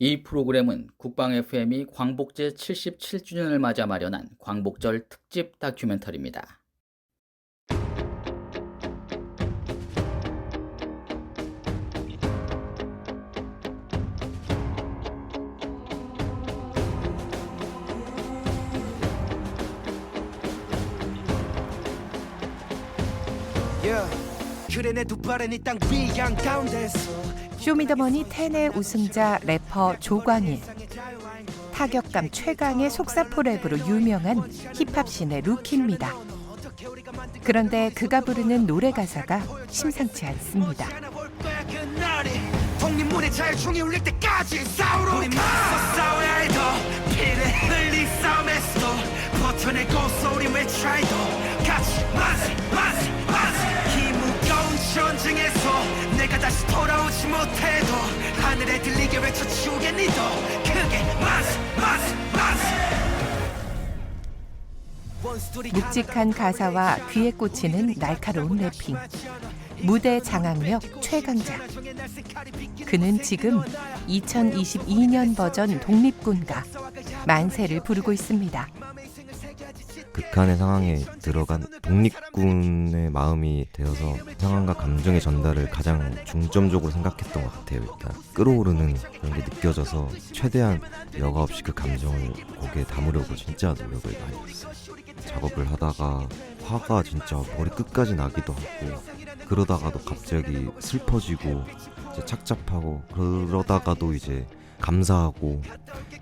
이 프로그램은 국방 FM이 광복제 77주년을 맞아 마련한 광복절 특집 다큐멘터리입니다. 쇼미더머니 10의 우승자 래퍼 조광일, 타격감 최강의 속사포 랩으로 유명한 힙합씬의 루키입니다. 그런데 그가 부르는 노래 가사가 심상치 않습니다. 독립문의 자유총이 울릴 때까지 싸우러 우리 맞서 싸워야 해도 피를 흘린 싸움에서도 버텨내고 소리 외쳐야 해도 같이 만세 이 무거운 전쟁에서 내가 다시 돌아오지 못해도 하늘에 들리게 외쳐치우겠니 더 크게 만세 묵직한 가사와 귀에 꽂히는 날카로운 래핑, 무대 장악력 최강자. 그는 지금 2022년 버전 독립군가 만세를 부르고 있습니다. 극한의 상황에 들어간 독립군의 마음이 되어서 상황과 감정의 전달을 가장 중점적으로 생각했던 것 같아요. 일단 끌어오르는 그런 게 느껴져서 최대한 여과 없이 그 감정을 곡에 담으려고 진짜 노력을 많이 했어요. 작업을 하다가 화가 진짜 머리 끝까지 나기도 하고, 그러다가도 갑자기 슬퍼지고 이제 착잡하고, 그러다가도 이제 감사하고,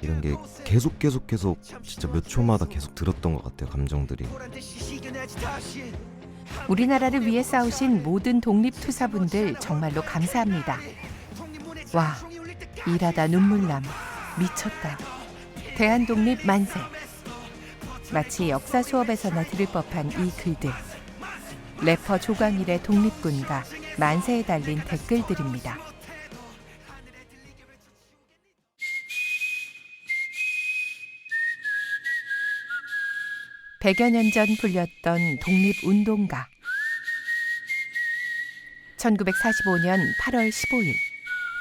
이런 게 계속 진짜 몇 초마다 계속 들었던 것 같아요. 감정들이. 우리나라를 위해 싸우신 모든 독립투사분들 정말로 감사합니다. 와, 일하다 눈물남, 미쳤다. 대한독립 만세. 마치 역사 수업에서나 들을 법한 이 글들. 래퍼 조광일의 독립군가 만세에 달린 댓글들입니다. 백여 년 전 불렸던 독립운동가. 1945년 8월 15일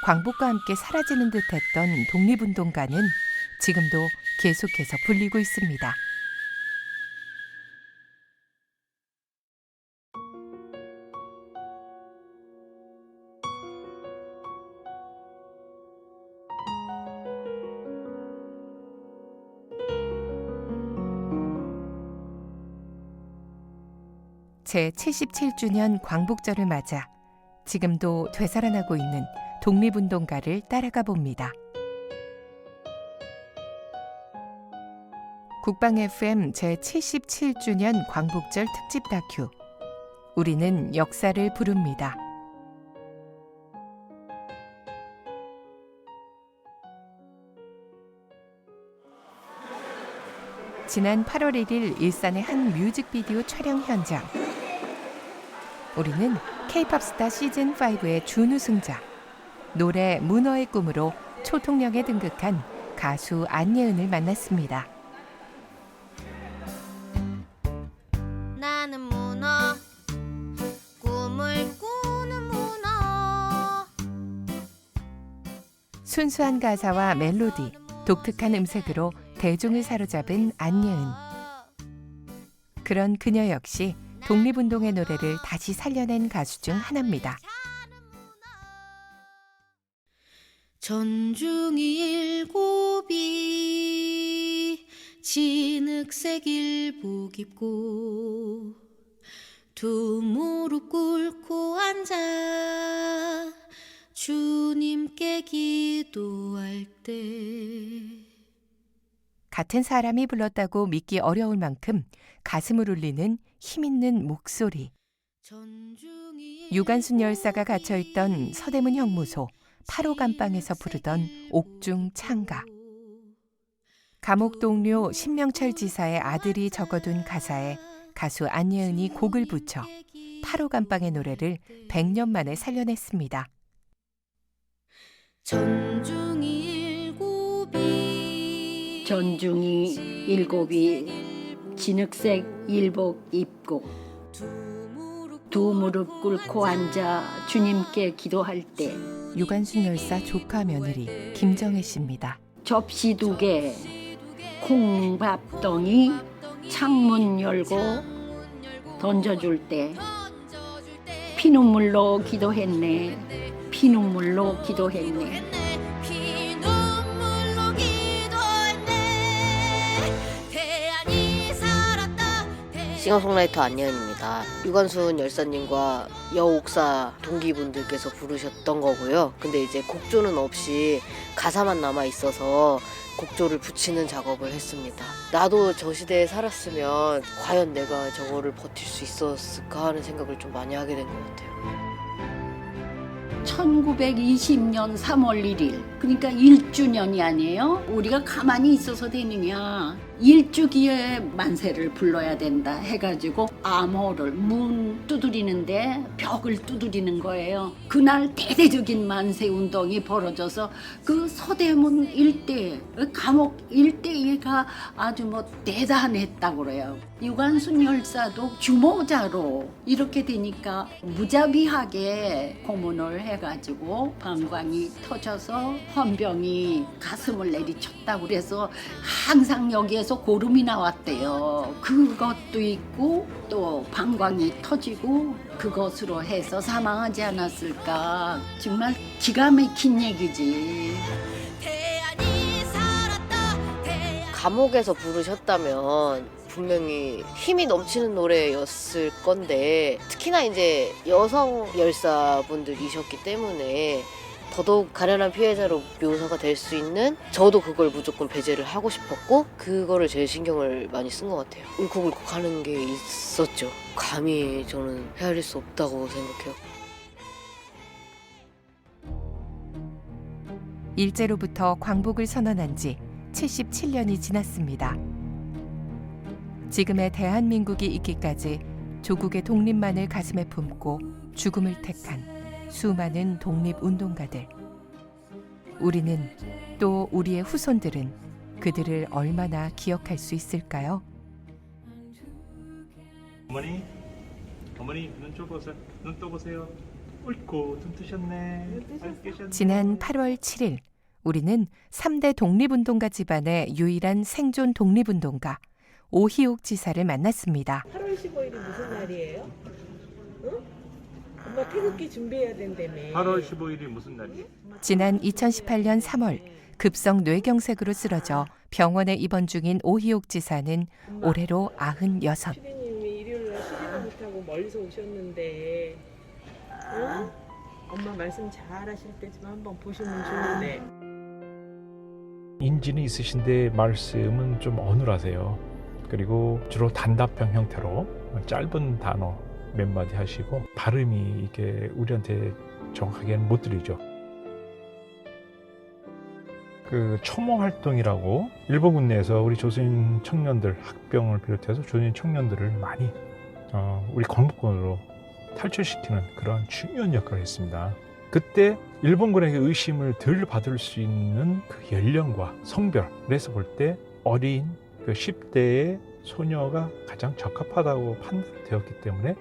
광복과 함께 사라지는 듯했던 독립운동가는 지금도 계속해서 불리고 있습니다. 제77주년 광복절을 맞아 지금도 되살아나고 있는 독립운동가를 따라가 봅니다. 국방 FM 제77주년 광복절 특집 다큐. 우리는 역사를 부릅니다. 지난 8월 1일 일산의 한 뮤직비디오 촬영 현장. 우리는 K-팝 스타 시즌5의 준우승자, 노래 문어의 꿈으로 초통령에 등극한 가수 안예은을 만났습니다. 나는 문어, 꿈을 꾸는 문어. 순수한 가사와 멜로디, 독특한 음색으로 대중을 사로잡은 안예은. 그런 그녀 역시 독립운동의 노래를 다시 살려낸 가수 중 하나입니다. 전중이 일곱이 진흙색 일복 입고 두 무릎 꿇고 앉아 주님께 기도할 때. 같은 사람이 불렀다고 믿기 어려울 만큼 가슴을 울리는 힘있는 목소리. 유관순 열사가 갇혀있던 서대문 형무소 8호 감방에서 부르던 옥중 창가. 감옥 동료 신명철 지사의 아들이 적어둔 가사에 가수 안예은이 곡을 붙여 8호 감방의 노래를 100년 만에 살려냈습니다. 전중이 일곱이 진흙색 일복 입고 두 무릎 꿇고 앉아 주님께 기도할 때 유관순 열사 조카 며느리 김정혜 씨입니다. 접시 2개, 콩밥덩이, 창문 열고 던져줄 때 피눈물로 기도했네. 피눈물로 기도했네. 피눈물로 기도했네. 태양이 살았다. 싱어송라이터 안예은입니다. 유관순 열사님과 여옥사 동기분들께서 부르셨던 거고요. 근데 이제 곡조는 없이 가사만 남아 있어서 곡조를 붙이는 작업을 했습니다. 나도 저 시대에 살았으면 과연 내가 저거를 버틸 수 있었을까 하는 생각을 좀 많이 하게 된 것 같아요. 1920년 3월 1일, 그러니까 1주년이 아니에요? 우리가 가만히 있어서 되느냐. 일주기에 만세를 불러야 된다 해가지고 암호를 문 두드리는데 벽을 두드리는 거예요. 그날 대대적인 만세 운동이 벌어져서 그 서대문 일대, 감옥 일대가 아주 뭐 대단했다고 그래요. 유관순 열사도 주모자로 이렇게 되니까 무자비하게 고문을 해가지고 방광이 터져서 헌병이 가슴을 내리쳤다고 그래서 항상 여기에서 고름이 나왔대요. 그것도 있고 또 방광이 터지고 그것으로 해서 사망하지 않았을까. 정말 기가 막힌 얘기지. 태양이 살았다. 감옥에서 부르셨다면 분명히 힘이 넘치는 노래였을 건데 특히나 이제 여성 열사분들이셨기 때문에 더더욱 가련한 피해자로 묘사가 될 수 있는 저도 그걸 무조건 배제를 하고 싶었고 그거를 제일 신경을 많이 쓴 것 같아요. 울컥울컥 하는 게 있었죠. 감히 저는 헤아릴 수 없다고 생각해요. 일제로부터 광복을 선언한 지 77년이 지났습니다. 지금의 대한민국이 있기까지 조국의 독립만을 가슴에 품고 죽음을 택한 수많은 독립운동가들. 우리는 또 우리의 후손들은 그들을 얼마나 기억할 수 있을까요? 어머니 눈 떠보세요. 눈 떠보세요. 옳고 눈 뜨셨네. 지난 8월 7일 우리는 3대 독립운동가 집안의 유일한 생존 독립운동가 오희옥 지사를 만났습니다. 8월 15일이 무슨 날이에요? 응? 엄마 태극기 준비해야 된다며. 8월 15일이 무슨 날이에요? 지난 2018년 3월 급성 뇌경색으로 쓰러져 병원에 입원 중인 오희옥 지사는 올해로 96. 피디님이 일요일날 쉬지도 못하고 멀리서 오셨는데 응? 엄마 말씀 잘 하실 때지만 한번 보시면 좋은데. 인지는 있으신데 말씀은 좀 어눌하세요. 그리고 주로 단답형 형태로 짧은 단어 몇 마디 하시고 발음이 이게 우리한테 정확하게는 못 들리죠. 그 첨호 활동이라고 일본군 내에서 우리 조선인 청년들 학병을 비롯해서 조선인 청년들을 많이 우리 광복군으로 탈출시키는 그런 중요한 역할을 했습니다. 그때 일본군에게 의심을 덜 받을 수 있는 그 연령과 성별에서 볼 때 어린 그 10대의 소녀가 가장 적합하다고 판단되었기 때문에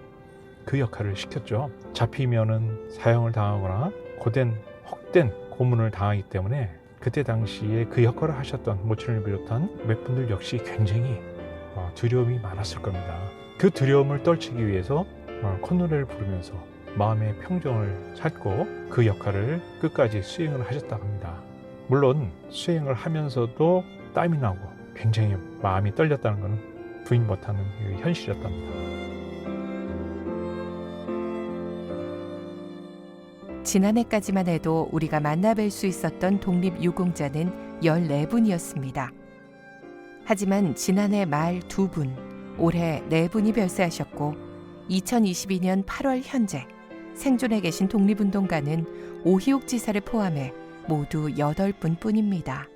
그 역할을 시켰죠. 잡히면은 사형을 당하거나 헛된 고문을 당하기 때문에 그때 당시에 그 역할을 하셨던 모친을 비롯한 몇 분들 역시 굉장히 두려움이 많았을 겁니다. 그 두려움을 떨치기 위해서 콧노래를 부르면서 마음의 평정을 찾고 그 역할을 끝까지 수행을 하셨다고 합니다. 물론 수행을 하면서도 땀이 나고 굉장히 마음이 떨렸다는 것은 부인 못하는 그 현실이었답니다. 지난해까지만 해도 우리가 만나뵐 수 있었던 독립유공자는 14분이었습니다. 하지만 지난해 말 2분, 올해 4분이 별세하셨고 2022년 8월 현재 생존해 계신 독립운동가는 오희옥 지사를 포함해 모두 8분 뿐입니다.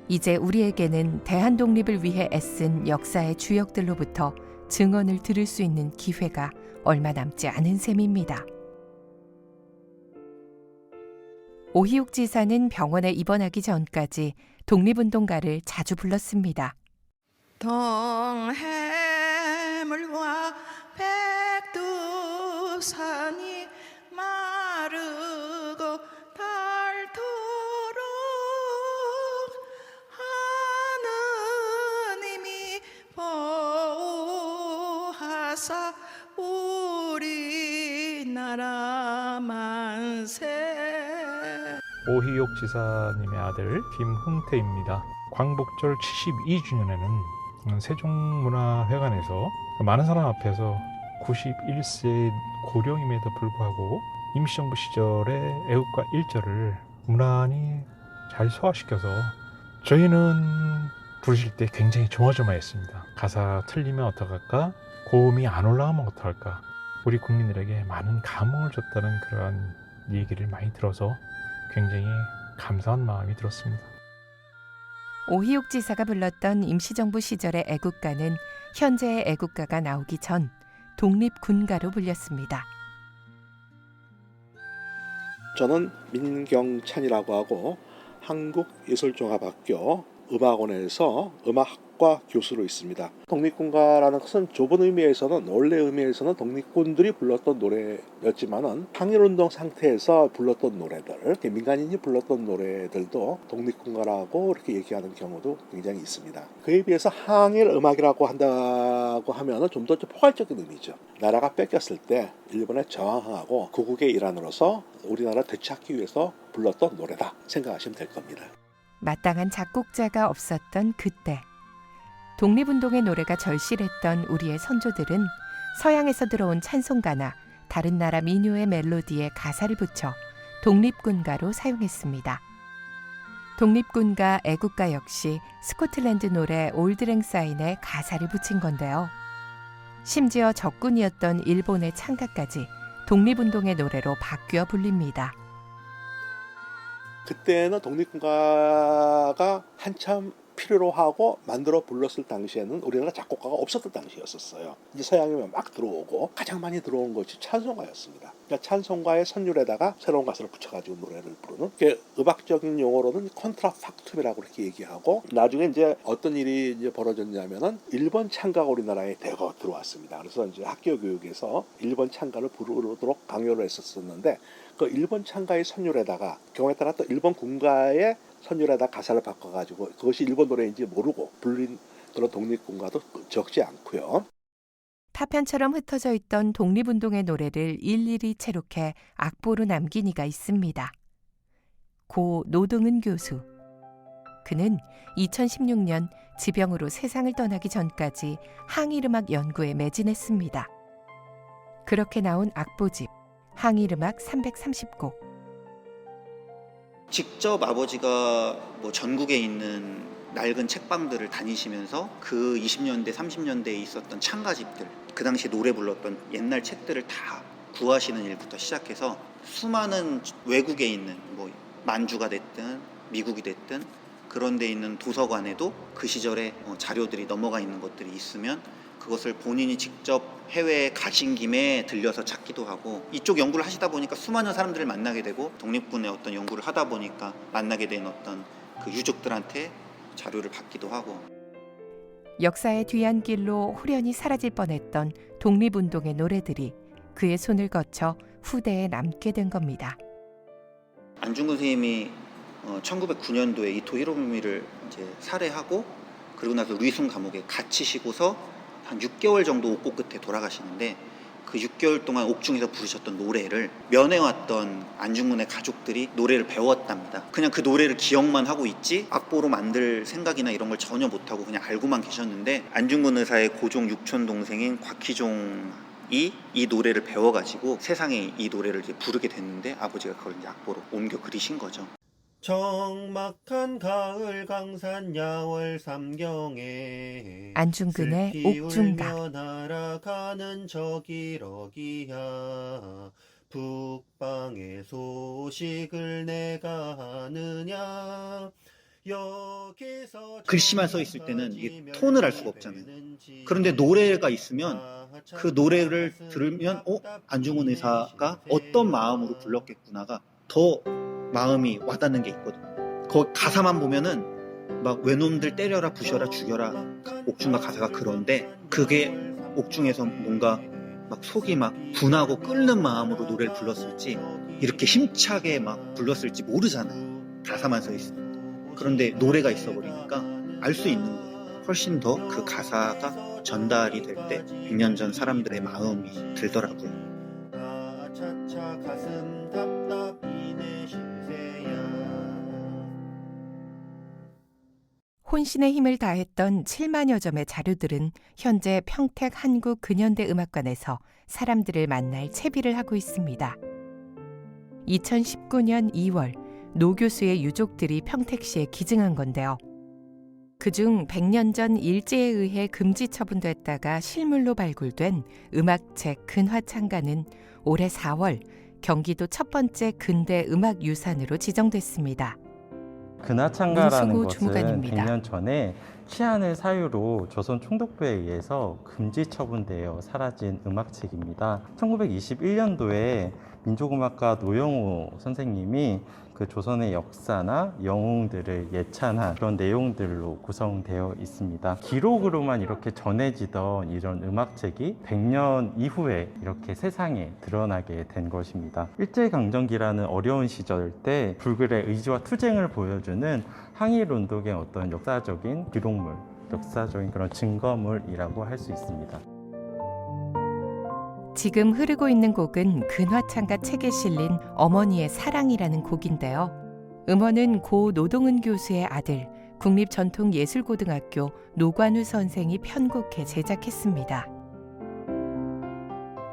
이제 우리에게는 대한독립을 위해 애쓴 역사의 주역들로부터 증언을 들을 수 있는 기회가 얼마 남지 않은 셈입니다. 오희옥 지사는 병원에 입원하기 전까지 독립운동가를 자주 불렀습니다. 동해물과 백두산이 말을 하사 우리나라 만세. 오희옥 지사님의 아들 김흥태입니다. 광복절 72주년에는 세종문화회관에서 많은 사람 앞에서 91세 고령임에도 불구하고 임시정부 시절의 애국가 1절을 무난히 잘 소화시켜서 저희는 부르실 때 굉장히 조마조마했습니다. 가사 틀리면 어떡할까? 고음이 안 올라가면 어떡할까? 우리 국민들에게 많은 감흥을 줬다는 그러한 얘기를 많이 들어서 굉장히 감사한 마음이 들었습니다. 오희옥 지사가 불렀던 임시정부 시절의 애국가는 현재의 애국가가 나오기 전 독립군가로 불렸습니다. 저는 민경찬이라고 하고 한국예술종합학교 음악원에서 음악학과 교수로 있습니다. 독립군가라는 것은 좁은 의미에서는 원래 의미에서는 독립군들이 불렀던 노래였지만은 항일운동 상태에서 불렀던 노래들, 민간인이 불렀던 노래들도 독립군가라고 이렇게 얘기하는 경우도 굉장히 있습니다. 그에 비해서 항일 음악이라고 한다고 하면은 좀 더 포괄적인 의미죠. 나라가 뺏겼을 때 일본에 저항하고 구국의 일환으로서 우리나라 되찾기 위해서 불렀던 노래다 생각하시면 될 겁니다. 마땅한 작곡자가 없었던 그때 독립운동의 노래가 절실했던 우리의 선조들은 서양에서 들어온 찬송가나 다른 나라 민요의 멜로디에 가사를 붙여 독립군가로 사용했습니다. 독립군가, 애국가 역시 스코틀랜드 노래 올드랭사인에 가사를 붙인 건데요. 심지어 적군이었던 일본의 창가까지 독립운동의 노래로 바뀌어 불립니다. 그때는 독립군가가 한참 필요로 하고 만들어 불렀을 당시에는 우리나라 작곡가가 없었던 당시였었어요. 이제 서양이 막 들어오고 가장 많이 들어온 것이 찬송가였습니다. 그러니까 찬송가의 선율에다가 새로운 가사를 붙여가지고 노래를 부르는, 음악적인 용어로는 컨트라팍툼이라고 이렇게 얘기하고, 나중에 이제 어떤 일이 이제 벌어졌냐면은 일본 찬가가 우리나라에 대거 들어왔습니다. 그래서 이제 학교 교육에서 일본 찬가를 부르도록 강요를 했었는데, 그 일본 찬가의 선율에다가 경우에 따라 또 일본 군가의 선율에다 가사를 바꿔가지고 그것이 일본 노래인지 모르고 불린 그런 독립군가도 적지 않고요. 파편처럼 흩어져 있던 독립운동의 노래를 일일이 채록해 악보로 남긴 이가 있습니다. 고 노동은 교수. 그는 2016년 지병으로 세상을 떠나기 전까지 항일음악 연구에 매진했습니다. 그렇게 나온 악보집 항일음악 330곡. 직접 아버지가 전국에 있는 낡은 책방들을 다니시면서 그 20년대, 30년대에 있었던 창가집들, 그 당시 노래 불렀던 옛날 책들을 다 구하시는 일부터 시작해서 수많은 외국에 있는 만주가 됐든 미국이 됐든 그런 데 있는 도서관에도 그 시절에 자료들이 넘어가 있는 것들이 있으면 그것을 본인이 직접 해외에 가신 김에 들려서 찾기도 하고, 이쪽 연구를 하시다 보니까 수많은 사람들을 만나게 되고 독립군의 어떤 연구를 하다 보니까 만나게 된 어떤 그 유족들한테 자료를 받기도 하고. 역사의 뒤안길로 후련히 사라질 뻔했던 독립운동의 노래들이 그의 손을 거쳐 후대에 남게 된 겁니다. 안중근 선생님이 1909년도에 이토 히로부미를 이제 살해하고 그리고 나서 루이순 감옥에 갇히시고서 한 6개월 정도 옥고 끝에 돌아가시는데, 그 6개월 동안 옥중에서 부르셨던 노래를 면회왔던 안중근의 가족들이 노래를 배웠답니다. 그냥 그 노래를 기억만 하고 있지 악보로 만들 생각이나 이런 걸 전혀 못하고 그냥 알고만 계셨는데, 안중근 의사의 고종 육촌 동생인 곽희종이 이 노래를 배워가지고 세상에 이 노래를 이제 부르게 됐는데, 아버지가 그걸 이제 악보로 옮겨 그리신 거죠. 적막한 가을 강산 야월 삼경에 안중근의 옥중가. 날아가는 저기러기야 북방의 소식을 내가 아느냐. 글씨만 써 있을 때는 이게 톤을 알 수가 없잖아요. 그런데 노래가 있으면 그 노래를 들으면 안중근 의사가 어떤 마음으로 불렀겠구나가 더 마음이 와닿는 게 있거든요. 그 가사만 보면은 막 외놈들 때려라 부셔라 죽여라 옥중가 가사가 그런데, 그게 옥중에서 뭔가 막 속이 막 분하고 끓는 마음으로 노래를 불렀을지 이렇게 힘차게 막 불렀을지 모르잖아요. 가사만 써 있으면. 그런데 노래가 있어 버리니까 알 수 있는 거예요. 훨씬 더 그 가사가 전달이 될 때 100년 전 사람들의 마음이 들더라고요. 차차 가슴 답답이네 신세야. 혼신의 힘을 다했던 7만여 점의 자료들은 현재 평택 한국근현대음악관에서 사람들을 만날 채비를 하고 있습니다. 2019년 2월 노 교수의 유족들이 평택시에 기증한 건데요. 그중 100년 전 일제에 의해 금지 처분됐다가 실물로 발굴된 음악책 근화창가는 올해 4월 경기도 첫 번째 근대 음악 유산으로 지정됐습니다. 근화창가라는 것은 주무관입니다. 100년 전에 치안을 사유로 조선 총독부에 의해서 금지 처분되어 사라진 음악책입니다. 1921년도에 민족음악가 노영호 선생님이 그 조선의 역사나 영웅들을 예찬한 그런 내용들로 구성되어 있습니다. 기록으로만 이렇게 전해지던 이런 음악책이 100년 이후에 이렇게 세상에 드러나게 된 것입니다. 일제강점기라는 어려운 시절 때 불굴의 의지와 투쟁을 보여주는 항일운동의 어떤 역사적인 기록물, 역사적인 그런 증거물이라고 할 수 있습니다. 지금 흐르고 있는 곡은 근화창가 책에 실린 어머니의 사랑이라는 곡인데요. 음원은 고 노동은 교수의 아들 국립전통예술고등학교 노관우 선생이 편곡해 제작했습니다.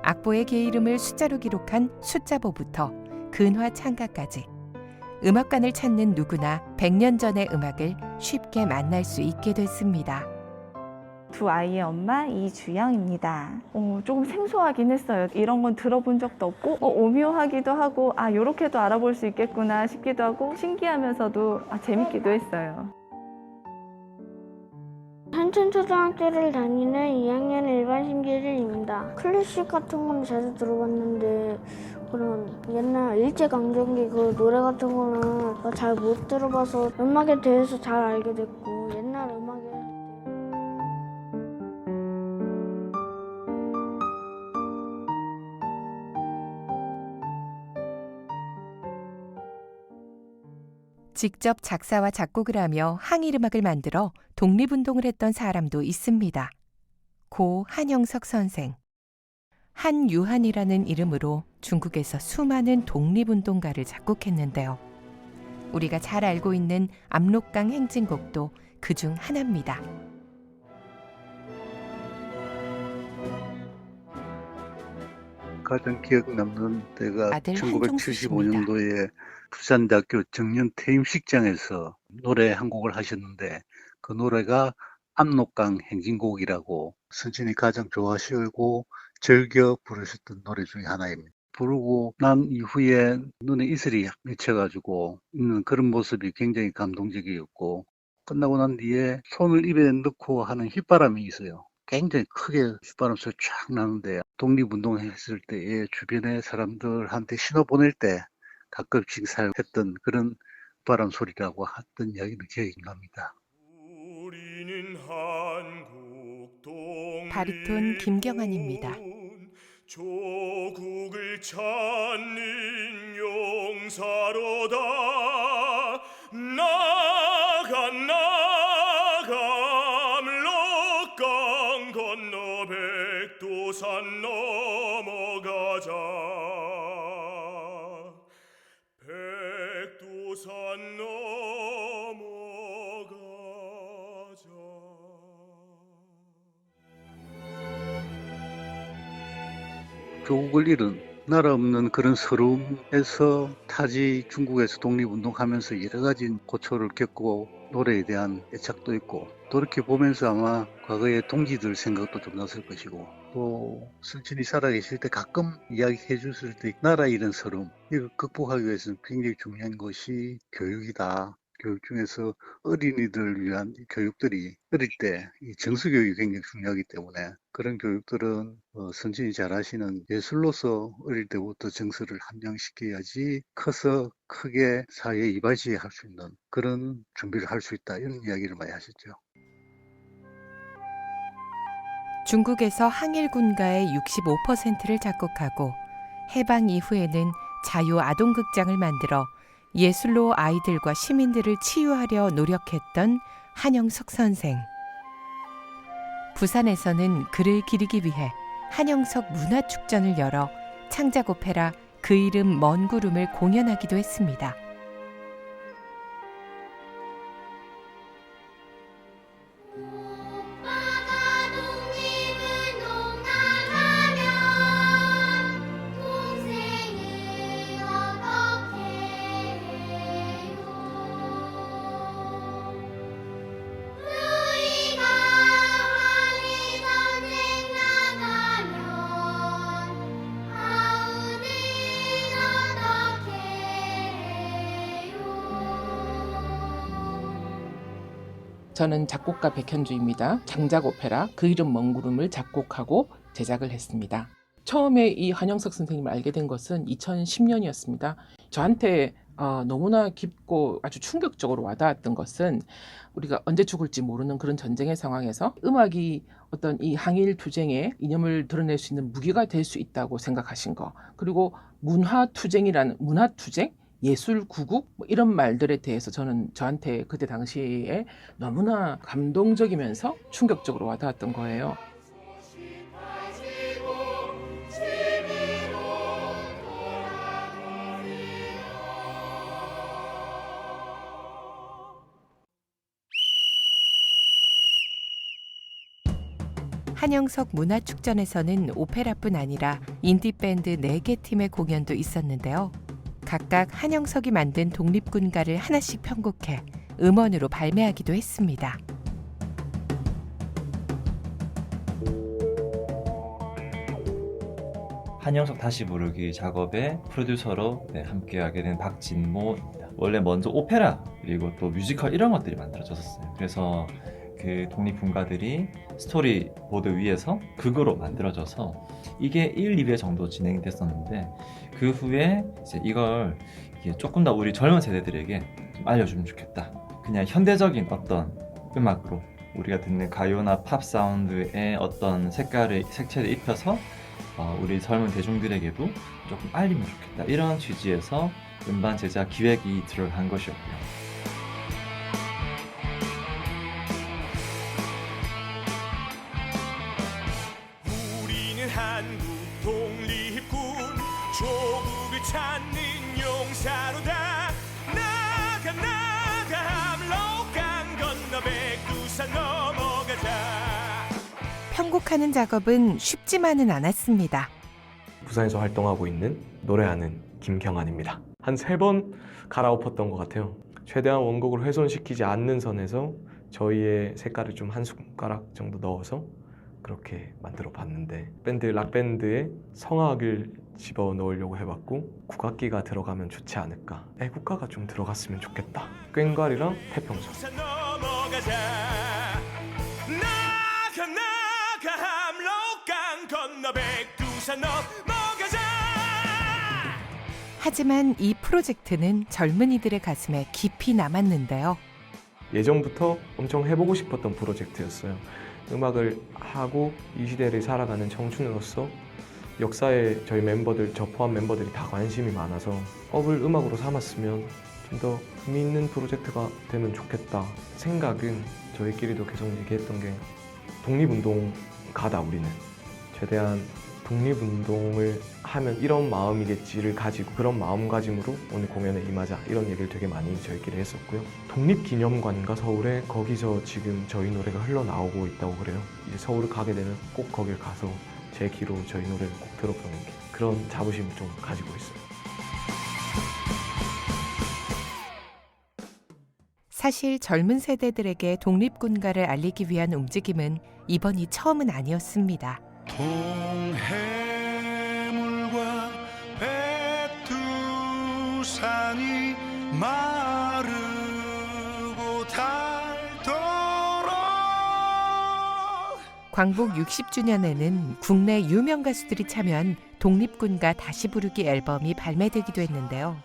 악보의 게이름을 숫자로 기록한 숫자보부터 근화창가까지 음악관을 찾는 누구나 100년 전의 음악을 쉽게 만날 수 있게 됐습니다. 두 아이의 엄마 이주영입니다. 조금 생소하긴 했어요. 이런 건 들어본 적도 없고 오묘하기도 하고 요렇게도 알아볼 수 있겠구나 싶기도 하고 신기하면서도 재밌기도 했어요. 한천초등학교를 다니는 2학년 일반 신기일입니다. 클래식 같은 건 자주 들어봤는데 그런 옛날 일제강점기 그 노래 같은 거는 잘 못 들어봐서 음악에 대해서 잘 알게 됐고 옛날 음악에 직접 작사와 작곡을 하며 항일음악을 만들어 독립운동을 했던 사람도 있습니다. 고 한영석 선생. 한유한이라는 이름으로 중국에서 수많은 독립운동가를 작곡했는데요. 우리가 잘 알고 있는 압록강 행진곡도 그중 하나입니다. 가장 기억 남는 때가 아들 1975년도에 부산대학교 정년 퇴임식장에서 노래 한 곡을 하셨는데 그 노래가 압록강 행진곡이라고 선생님이 가장 좋아하시고 즐겨 부르셨던 노래 중에 하나입니다. 부르고 난 이후에 눈에 이슬이 맺혀가지고 있는 그런 모습이 굉장히 감동적이었고 끝나고 난 뒤에 손을 입에 넣고 하는 휘바람이 있어요. 굉장히 크게 휘바람 소리 쫙 나는데 독립운동했을 때에 주변의 사람들한테 신호 보낼 때 가끔씩 사용했던 그런 바람 소리라고 했던 이야기는 기억이 납니다. 바리톤 김경환입니다. 조국을 찾는 용사로다 압록강 건너 백두산 넘어가자 백두산 넘어가자. 조국을 잃은 나라 없는 그런 서러움에서 타지 중국에서 독립운동하면서 여러 가지 고초를 겪고 노래에 대한 애착도 있고 돌이켜보면서 아마 과거의 동지들 생각도 좀 났을 것이고 또 선친이 살아계실 때 가끔 이야기해 줬을 때 나라 잃은 서러움 이걸 극복하기 위해서는 굉장히 중요한 것이 교육이다. 교육 중에서 어린이들을 위한 교육들이 어릴 때 이 정서교육이 굉장히 중요하기 때문에 그런 교육들은 선진이 잘 하시는 예술로서 어릴 때부터 정서를 함양시켜야지 커서 크게 사회에 이바지할 수 있는 그런 준비를 할 수 있다 이런 이야기를 많이 하셨죠. 중국에서 항일군가의 65%를 작곡하고 해방 이후에는 자유아동극장을 만들어 예술로 아이들과 시민들을 치유하려 노력했던 한영석 선생. 부산에서는 그를 기리기 위해 한영석 문화축전을 열어 창작 오페라 그 이름 먼 구름을 공연하기도 했습니다. 저는 작곡가 백현주입니다. 장작 오페라 그 이름 먼 구름을 작곡하고 제작을 했습니다. 처음에 이 한영석 선생님을 알게 된 것은 2010년이었습니다. 저한테 너무나 깊고 아주 충격적으로 와닿았던 것은 우리가 언제 죽을지 모르는 그런 전쟁의 상황에서 음악이 어떤 이 항일 투쟁의 이념을 드러낼 수 있는 무기가 될 수 있다고 생각하신 거, 그리고 문화투쟁이라는 문화투쟁? 예술 구국 이런 말들에 대해서 저한테 그때 당시에 너무나 감동적이면서 충격적으로 와닿았던 거예요. 한영석 문화축전에서는 오페라뿐 아니라 인디밴드 4개 팀의 공연도 있었는데요. 각각 한영석이 만든 독립군가를 하나씩 편곡해 음원으로 발매하기도 했습니다. 한영석 다시 부르기 작업의 프로듀서로 함께하게 된 박진모입니다. 원래 먼저 오페라 그리고 또 뮤지컬 이런 것들이 만들어졌었어요. 그래서 그 독립군가들이 스토리보드 위에서 극으로 만들어져서 이게 1, 2회 정도 진행이 됐었는데 그 후에 이제 이걸 조금 더 우리 젊은 세대들에게 좀 알려주면 좋겠다. 그냥 현대적인 어떤 음악으로 우리가 듣는 가요나 팝 사운드의 어떤 색채를 입혀서 우리 젊은 대중들에게도 조금 알리면 좋겠다. 이런 취지에서 음반 제작 기획이 들어간 것이었고요. 한국 독립군 조국을 찾는 용사로다. 나가 함로강 건너 백두산 넘어가자. 편곡하는 작업은 쉽지만은 않았습니다. 부산에서 활동하고 있는 노래하는 김경환입니다. 한 3번 갈아엎었던 것 같아요. 최대한 원곡을 훼손시키지 않는 선에서 저희의 색깔을 좀 한 숟가락 정도 넣어서 그렇게 만들어 봤는데 락밴드에 성악을 집어넣으려고 해봤고 국악기가 들어가면 좋지 않을까, 애국가가 좀 들어갔으면 좋겠다. 꽹과리랑 태평소. 나가 함로강 건너 백두산 넘어가자. 하지만 이 프로젝트는 젊은이들의 가슴에 깊이 남았는데요. 예전부터 엄청 해보고 싶었던 프로젝트였어요. 음악을 하고 이 시대를 살아가는 청춘으로서 역사에 저희 멤버들, 저 포함 멤버들이 다 관심이 많아서 업을 음악으로 삼았으면 좀 더 의미 있는 프로젝트가 되면 좋겠다. 생각은 저희끼리도 계속 얘기했던 게 독립운동가다 우리는. 최대한 독립운동을 하면 이런 마음이겠지를 가지고 그런 마음가짐으로 오늘 공연에 임하자, 이런 얘기를 되게 많이 저희끼리 했었고요. 독립기념관인가 서울에, 거기서 지금 저희 노래가 흘러나오고 있다고 그래요. 이제 서울을 가게 되면 꼭 거길 가서 제 귀로 저희 노래를 꼭 들어보는 게, 그런 자부심을 좀 가지고 있어요. 사실 젊은 세대들에게 독립군가를 알리기 위한 움직임은 이번이 처음은 아니었습니다. 동해물과 백두산이 마르고 닳도록. 광복 60주년에는 국내 유명 가수들이 참여한 독립군가 다시 부르기 앨범이 발매되기도 했는데요.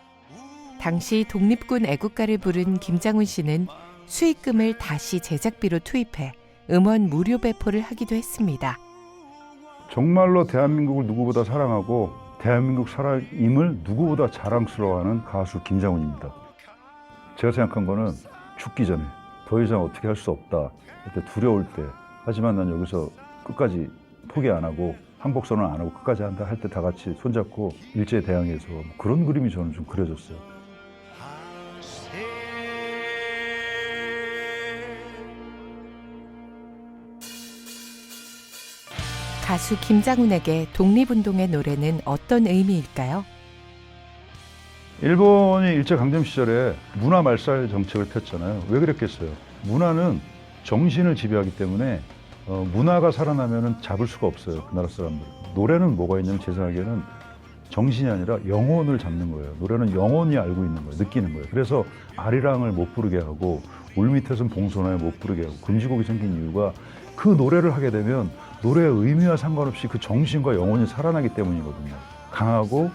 당시 독립군 애국가를 부른 김장훈 씨는 수익금을 다시 제작비로 투입해 음원 무료 배포를 하기도 했습니다. 정말로 대한민국을 누구보다 사랑하고 대한민국 사람임을 누구보다 자랑스러워하는 가수 김장훈입니다. 제가 생각한 거는 죽기 전에 더 이상 어떻게 할 수 없다, 그때 두려울 때 하지만 난 여기서 끝까지 포기 안 하고 항복선언 안 하고 끝까지 한다 할 때 다 같이 손잡고 일제에 대항해서 그런 그림이 저는 좀 그려졌어요. 가수 김장훈에게 독립운동의 노래는 어떤 의미일까요? 일본이 일제강점 시절에 문화 말살 정책을 폈잖아요. 왜 그랬겠어요? 문화는 정신을 지배하기 때문에 문화가 살아나면 잡을 수가 없어요. 그 나라 사람들. 노래는 뭐가 있냐면 제 생각에는 정신이 아니라 영혼을 잡는 거예요. 노래는 영혼이 알고 있는 거예요. 느끼는 거예요. 그래서 아리랑을 못 부르게 하고 울밑에서는 봉소나에 못 부르게 하고 금지곡이 생긴 이유가 그 노래를 하게 되면 노래의 의미와 상관없이 그 정신과 영혼이 살아나기 때문이거든요. 강하고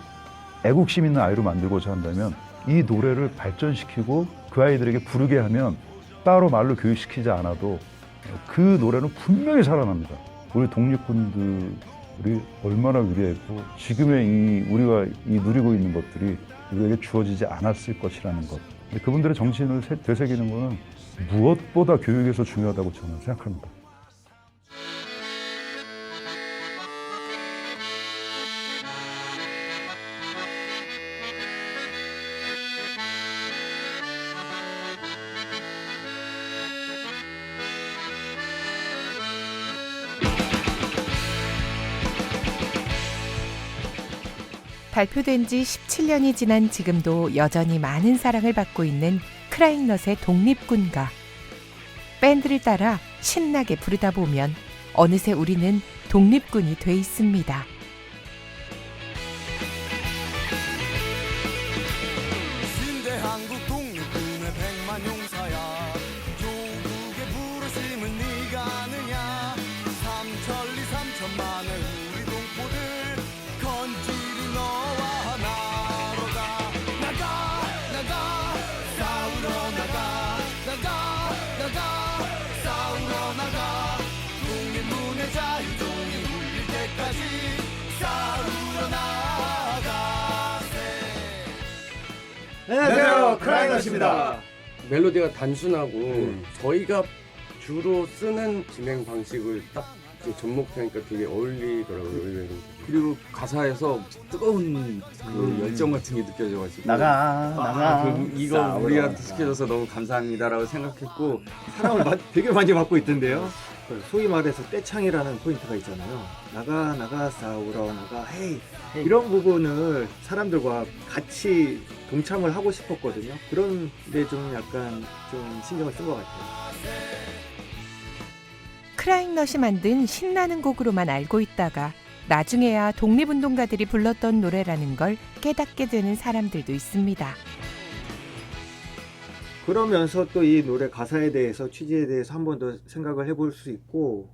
애국심 있는 아이로 만들고자 한다면 이 노래를 발전시키고 그 아이들에게 부르게 하면 따로 말로 교육시키지 않아도 그 노래는 분명히 살아납니다. 우리 독립군들이 얼마나 위대했고 지금의 우리가 누리고 있는 것들이 우리에게 주어지지 않았을 것이라는 것. 근데 그분들의 정신을 되새기는 것은 무엇보다 교육에서 중요하다고 저는 생각합니다. 발표된 지 17년이 지난 지금도 여전히 많은 사랑을 받고 있는 크라잉넛의 독립군가. 밴드를 따라 신나게 부르다 보면 어느새 우리는 독립군이 돼 있습니다. 신대 한국 독립군의 백만 용사야 조국의 부르심은 네가 아느냐 삼천리 삼천만의 우리 동포들 건지리 너와 나로다 나가 싸우러 나가 싸우러 나가 독립문의 자유종이 울릴 때까지 싸우러 나가세. 안녕하세요, 크라잉넛입니다. 멜로디가 단순하고 저희가 주로 쓰는 진행 방식을 딱 접목하니까 되게 어울리더라고요. 그리고 가사에서 뜨거운 그 열정 같은 게 느껴져가지고 나가. 이거 우리한테 시켜줘서 너무 감사합니다라고 생각했고 사랑을 되게 많이 받고 있던데요. 소위 말해서 떼창이라는 포인트가 있잖아요. 나가 싸우러 나가 헤이 이런 부분을 사람들과 같이 동참을 하고 싶었거든요. 그런데 좀 약간 좀 신경을 쓴 것 같아요. 크라잉넛이 만든 신나는 곡으로만 알고 있다가 나중에야 독립운동가들이 불렀던 노래라는 걸 깨닫게 되는 사람들도 있습니다. 그러면서 또 이 노래 가사에 대해서 취지에 대해서 한 번 더 생각을 해볼 수 있고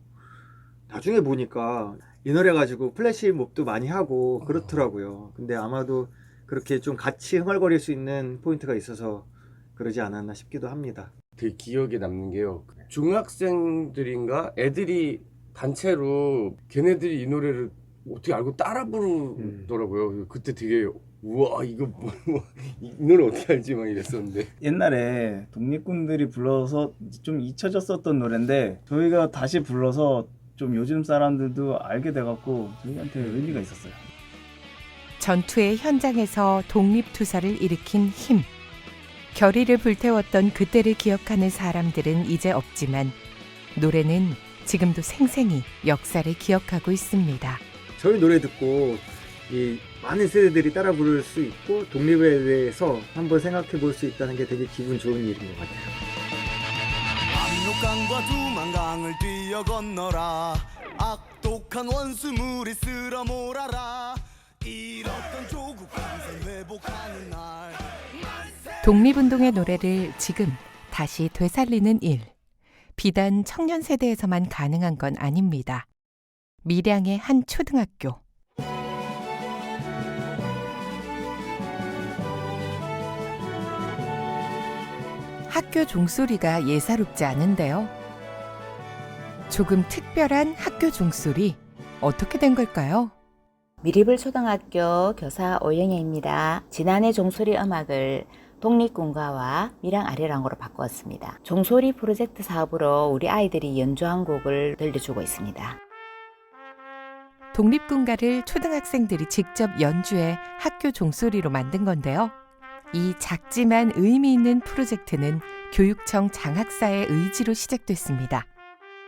나중에 보니까 이 노래 가지고 플래시몹도 많이 하고 그렇더라고요. 근데 아마도 그렇게 좀 같이 흥얼거릴 수 있는 포인트가 있어서 그러지 않았나 싶기도 합니다. 되게 기억에 남는 게요. 중학생들인가 애들이 단체로 걔네들이 이 노래를 어떻게 알고 따라 부르더라고요. 그때 되게 우와 이거 이 노래 어떻게 알지 막 이랬었는데 옛날에 독립군들이 불러서 좀 잊혀졌었던 노래인데 저희가 다시 불러서 좀 요즘 사람들도 알게 돼갖고 저희한테 의미가 있었어요. 전투의 현장에서 독립투사를 일으킨 힘. 결의를 불태웠던 그때를 기억하는 사람들은 이제 없지만 노래는 지금도 생생히 역사를 기억하고 있습니다. 저희 노래 듣고 이 많은 세대들이 따라 부를 수 있고 독립에 대해서 한번 생각해 볼 수 있다는 게 되게 기분 좋은 일인 것 같아요. 압록강과 두만강을 뛰어 건너라 악독한 원수물이 쓸어 몰아라 잃었던 조국 강산 회복하는 날 독립운동의 노래를 지금 다시 되살리는 일. 비단 청년 세대에서만 가능한 건 아닙니다. 밀양의 한 초등학교. 학교 종소리가 예사롭지 않은데요. 조금 특별한 학교 종소리 어떻게 된 걸까요? 미리불 초등학교 교사 오영애입니다. 지난해 종소리 음악을 독립군가와 밀양 아리랑으로 바꾸었습니다. 종소리 프로젝트 사업으로 우리 아이들이 연주한 곡을 들려주고 있습니다. 독립군가를 초등학생들이 직접 연주해 학교 종소리로 만든 건데요. 이 작지만 의미 있는 프로젝트는 교육청 장학사의 의지로 시작됐습니다.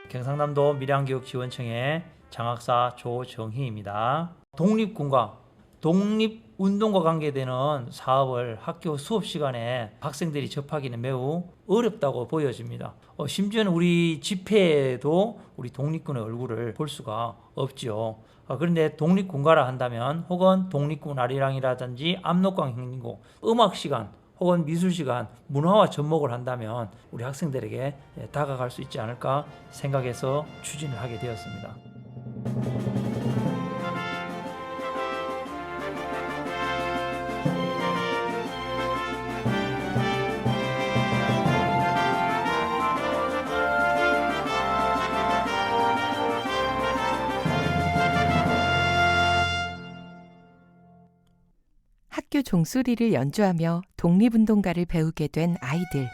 경상남도 밀양교육지원청의 장학사 조정희입니다. 독립군가, 독립운동과 관계되는 사업을 학교 수업 시간에 학생들이 접하기는 매우 어렵다고 보여집니다. 심지어는 우리 집회에도 우리 독립군의 얼굴을 볼 수가 없죠. 그런데 독립군가라 한다면 혹은 독립군 아리랑이라든지 압록강 행진곡, 음악 시간 혹은 미술 시간, 문화와 접목을 한다면 우리 학생들에게 다가갈 수 있지 않을까 생각해서 추진을 하게 되었습니다. 학교 종소리를 연주하며 독립운동가를 배우게 된 아이들.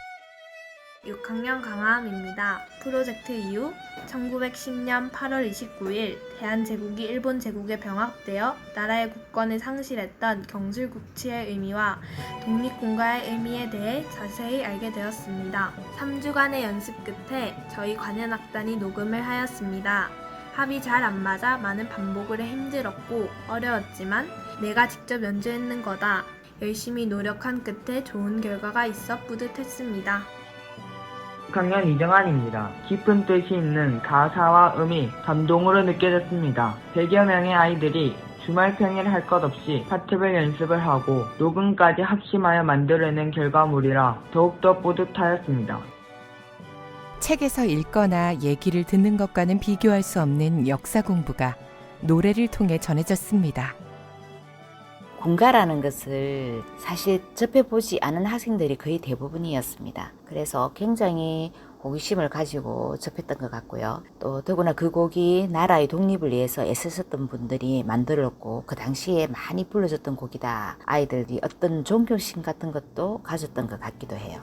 6학년 강하암입니다. 프로젝트 이후 1910년 8월 29일 대한제국이 일본 제국에 병합되어 나라의 국권을 상실했던 경술국치의 의미와 독립군가의 의미에 대해 자세히 알게 되었습니다. 3주간의 연습 끝에 저희 관현악단이 녹음을 하였습니다. 합이 잘 안 맞아 많은 반복을 해 힘들었고 어려웠지만 내가 직접 연주했는 거다. 열심히 노력한 끝에 좋은 결과가 있어 뿌듯했습니다. 6학년 이정환입니다. 깊은 뜻이 있는 가사와 음이 감동으로 느껴졌습니다. 100여 명의 아이들이 주말 평일 할 것 없이 파트별 연습을 하고 녹음까지 합심하여 만들어낸 결과물이라 더욱더 뿌듯하였습니다. 책에서 읽거나 얘기를 듣는 것과는 비교할 수 없는 역사 공부가 노래를 통해 전해졌습니다. 군가라는 것을 사실 접해보지 않은 학생들이 거의 대부분이었습니다. 그래서 굉장히 호기심을 가지고 접했던 것 같고요. 또 더구나 그 곡이 나라의 독립을 위해서 애쓰셨던 분들이 만들었고 그 당시에 많이 불러줬던 곡이다. 아이들이 어떤 존경심 같은 것도 가졌던 것 같기도 해요.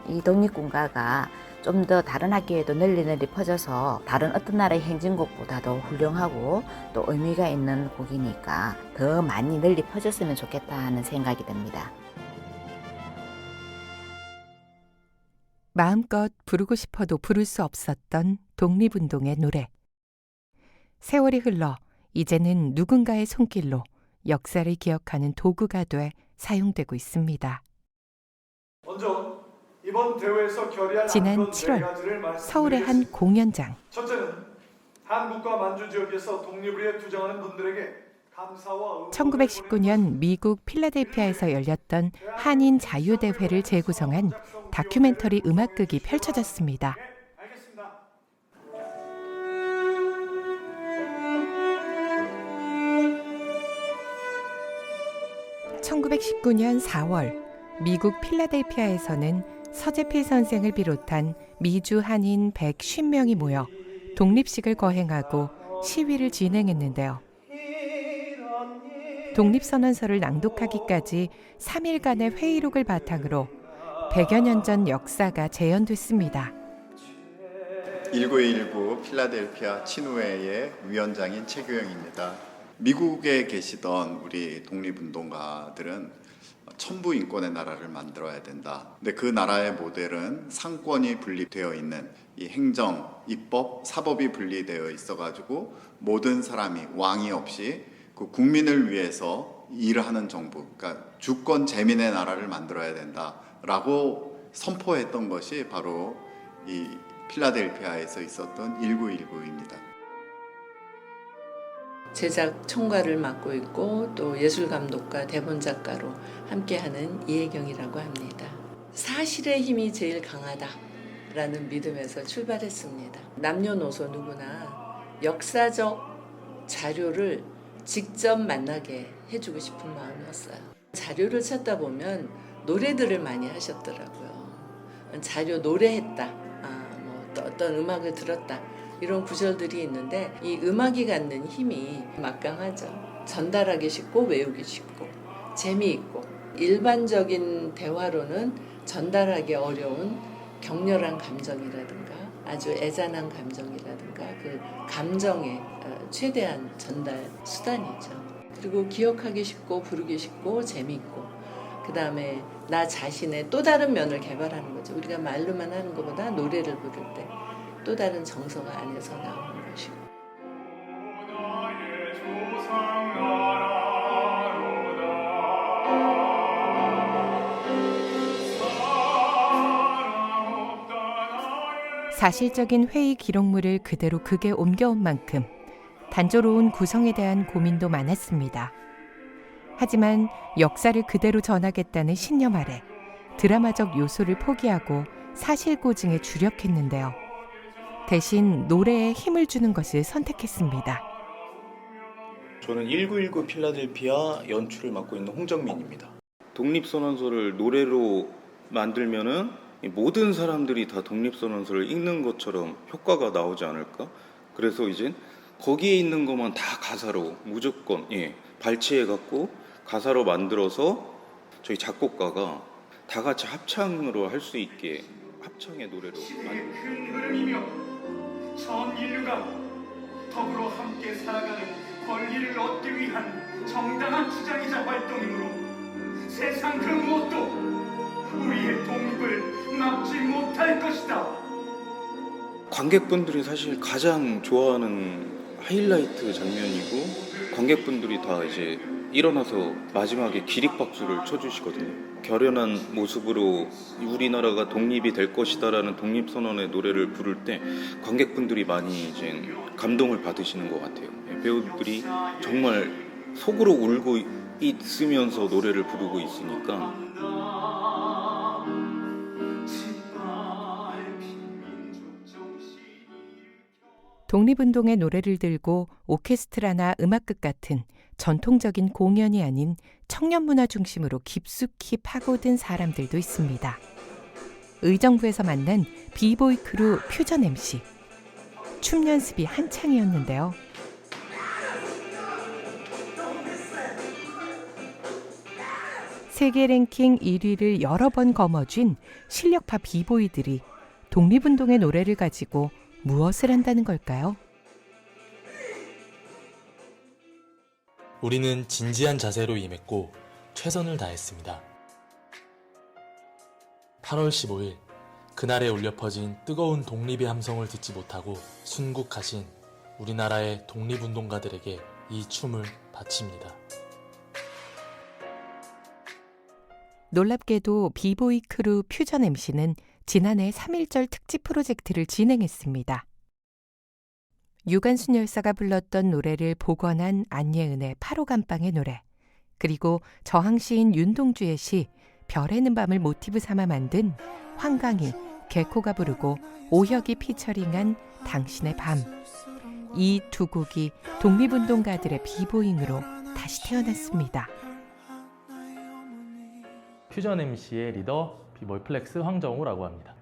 이 독립군가가 좀 더 다른 학교에도 널리 퍼져서 다른 어떤 나라의 행진곡보다도 훌륭하고 또 의미가 있는 곡이니까 더 많이 널리 퍼졌으면 좋겠다 하는 생각이 듭니다. 마음껏 부르고 싶어도 부를 수 없었던 독립운동의 노래. 세월이 흘러 이제는 누군가의 손길로 역사를 기억하는 도구가 돼 사용되고 있습니다. 먼저 이번 대회에서 결의한 지난 안건 7월 4가지를 서울의 한 말씀드리겠습니다. 공연장. 첫째는 한국과 만주 지역에서 독립을 위해 투쟁하는 분들에게 감사와 1919년 미국 필라델피아에서 열렸던 한인 자유대회를 재구성한 다큐멘터리 음악극이 펼쳐졌습니다. 1919년 4월 미국 필라델피아에서는 서재필 선생을 비롯한 미주 한인 150명이 모여 독립식을 거행하고 시위를 진행했는데요. 독립선언서를 낭독하기까지 3일간의 회의록을 바탕으로 100여 년 전 역사가 재현됐습니다. 1919 필라델피아 친우회의 위원장인 최규영입니다. 미국에 계시던 우리 독립운동가들은 천부 인권의 나라를 만들어야 된다. 근데 그 나라의 모델은 상권이 분리되어 있는 이 행정, 입법, 사법이 분리되어 있어가지고 모든 사람이 왕이 없이 그 국민을 위해서 일하는 정부, 그러니까 주권 재민의 나라를 만들어야 된다라고 선포했던 것이 바로 이 필라델피아에서 있었던 1919입니다. 제작 총괄을 맡고 있고 또 예술감독과 대본 작가로 함께하는 이혜경이라고 합니다. 사실의 힘이 제일 강하다라는 믿음에서 출발했습니다. 남녀노소 누구나 역사적 자료를 직접 만나게 해주고 싶은 마음이었어요. 자료를 찾다 보면 노래들을 많이 하셨더라고요. 자료 노래했다, 또 어떤 음악을 들었다, 이런 구절들이 있는데 이 음악이 갖는 힘이 막강하죠. 전달하기 쉽고 외우기 쉽고 재미있고 일반적인 대화로는 전달하기 어려운 격렬한 감정이라든가 아주 애잔한 감정이라든가 그 감정의 최대한 전달 수단이죠. 그리고 기억하기 쉽고 부르기 쉽고 재미있고 그 다음에 나 자신의 또 다른 면을 개발하는 거죠. 우리가 말로만 하는 것보다 노래를 부를 때 또 다른 정서가 안에서 나오는 것이고. 사실적인 회의 기록물을 그대로 극에 옮겨온 만큼 단조로운 구성에 대한 고민도 많았습니다. 하지만 역사를 그대로 전하겠다는 신념 아래 드라마적 요소를 포기하고 사실 고증에 주력했는데요. 대신 노래에 힘을 주는 것을 선택했습니다. 저는 1919 필라델피아 연출을 맡고 있는 홍정민입니다. 독립선언서를 노래로 만들면은 모든 사람들이 다 독립선언서를 읽는 것처럼 효과가 나오지 않을까? 그래서 이제 거기에 있는 것만 다 가사로 무조건 발췌해갖고 가사로 만들어서 저희 작곡가가 다 같이 합창으로 할 수 있게 합창의 노래로 큰 흐름이며 전 인류가 더불어 함께 살아가는 권리를 얻기 위한 정당한 주장이자 활동이므로 세상 그 무엇도 우리의 독립을 막지 못할 것이다. 관객분들이 사실 가장 좋아하는 하이라이트 장면이고 관객분들이 다 이제 일어나서 마지막에 기립박수를 쳐주시거든요. 결연한 모습으로 우리나라가 독립이 될 것이다라는 독립선언의 노래를 부를 때 관객분들이 많이 이제 감동을 받으시는 것 같아요. 배우들이 정말 속으로 울고 있으면서 노래를 부르고 있으니까 독립운동의 노래를 들고 오케스트라나 음악극 같은 전통적인 공연이 아닌 청년문화 중심으로 깊숙이 파고든 사람들도 있습니다. 의정부에서 만난 비보이 크루 퓨전 MC. 춤 연습이 한창이었는데요. 세계 랭킹 1위를 여러 번 거머쥔 실력파 비보이들이 독립운동의 노래를 가지고 무엇을 한다는 걸까요? 우리는 진지한 자세로 임했고 최선을 다했습니다. 8월 15일 그날에 울려 퍼진 뜨거운 독립의 함성을 듣지 못하고 순국하신 우리나라의 독립운동가들에게 이 춤을 바칩니다. 놀랍게도 비보이 크루 퓨전 MC는 지난해 3.1절 특집 프로젝트를 진행했습니다. 유관순 열사가 불렀던 노래를 복원한 안예은의 8호 감방의 노래, 그리고 저항시인 윤동주의 시 별에는 밤을 모티브 삼아 만든 황강희, 개코가 부르고 오혁이 피처링한 당신의 밤. 이 두 곡이 독립운동가들의 비보잉으로 다시 태어났습니다. 퓨전 MC의 리더 비보이 플렉스 황정우라고 합니다.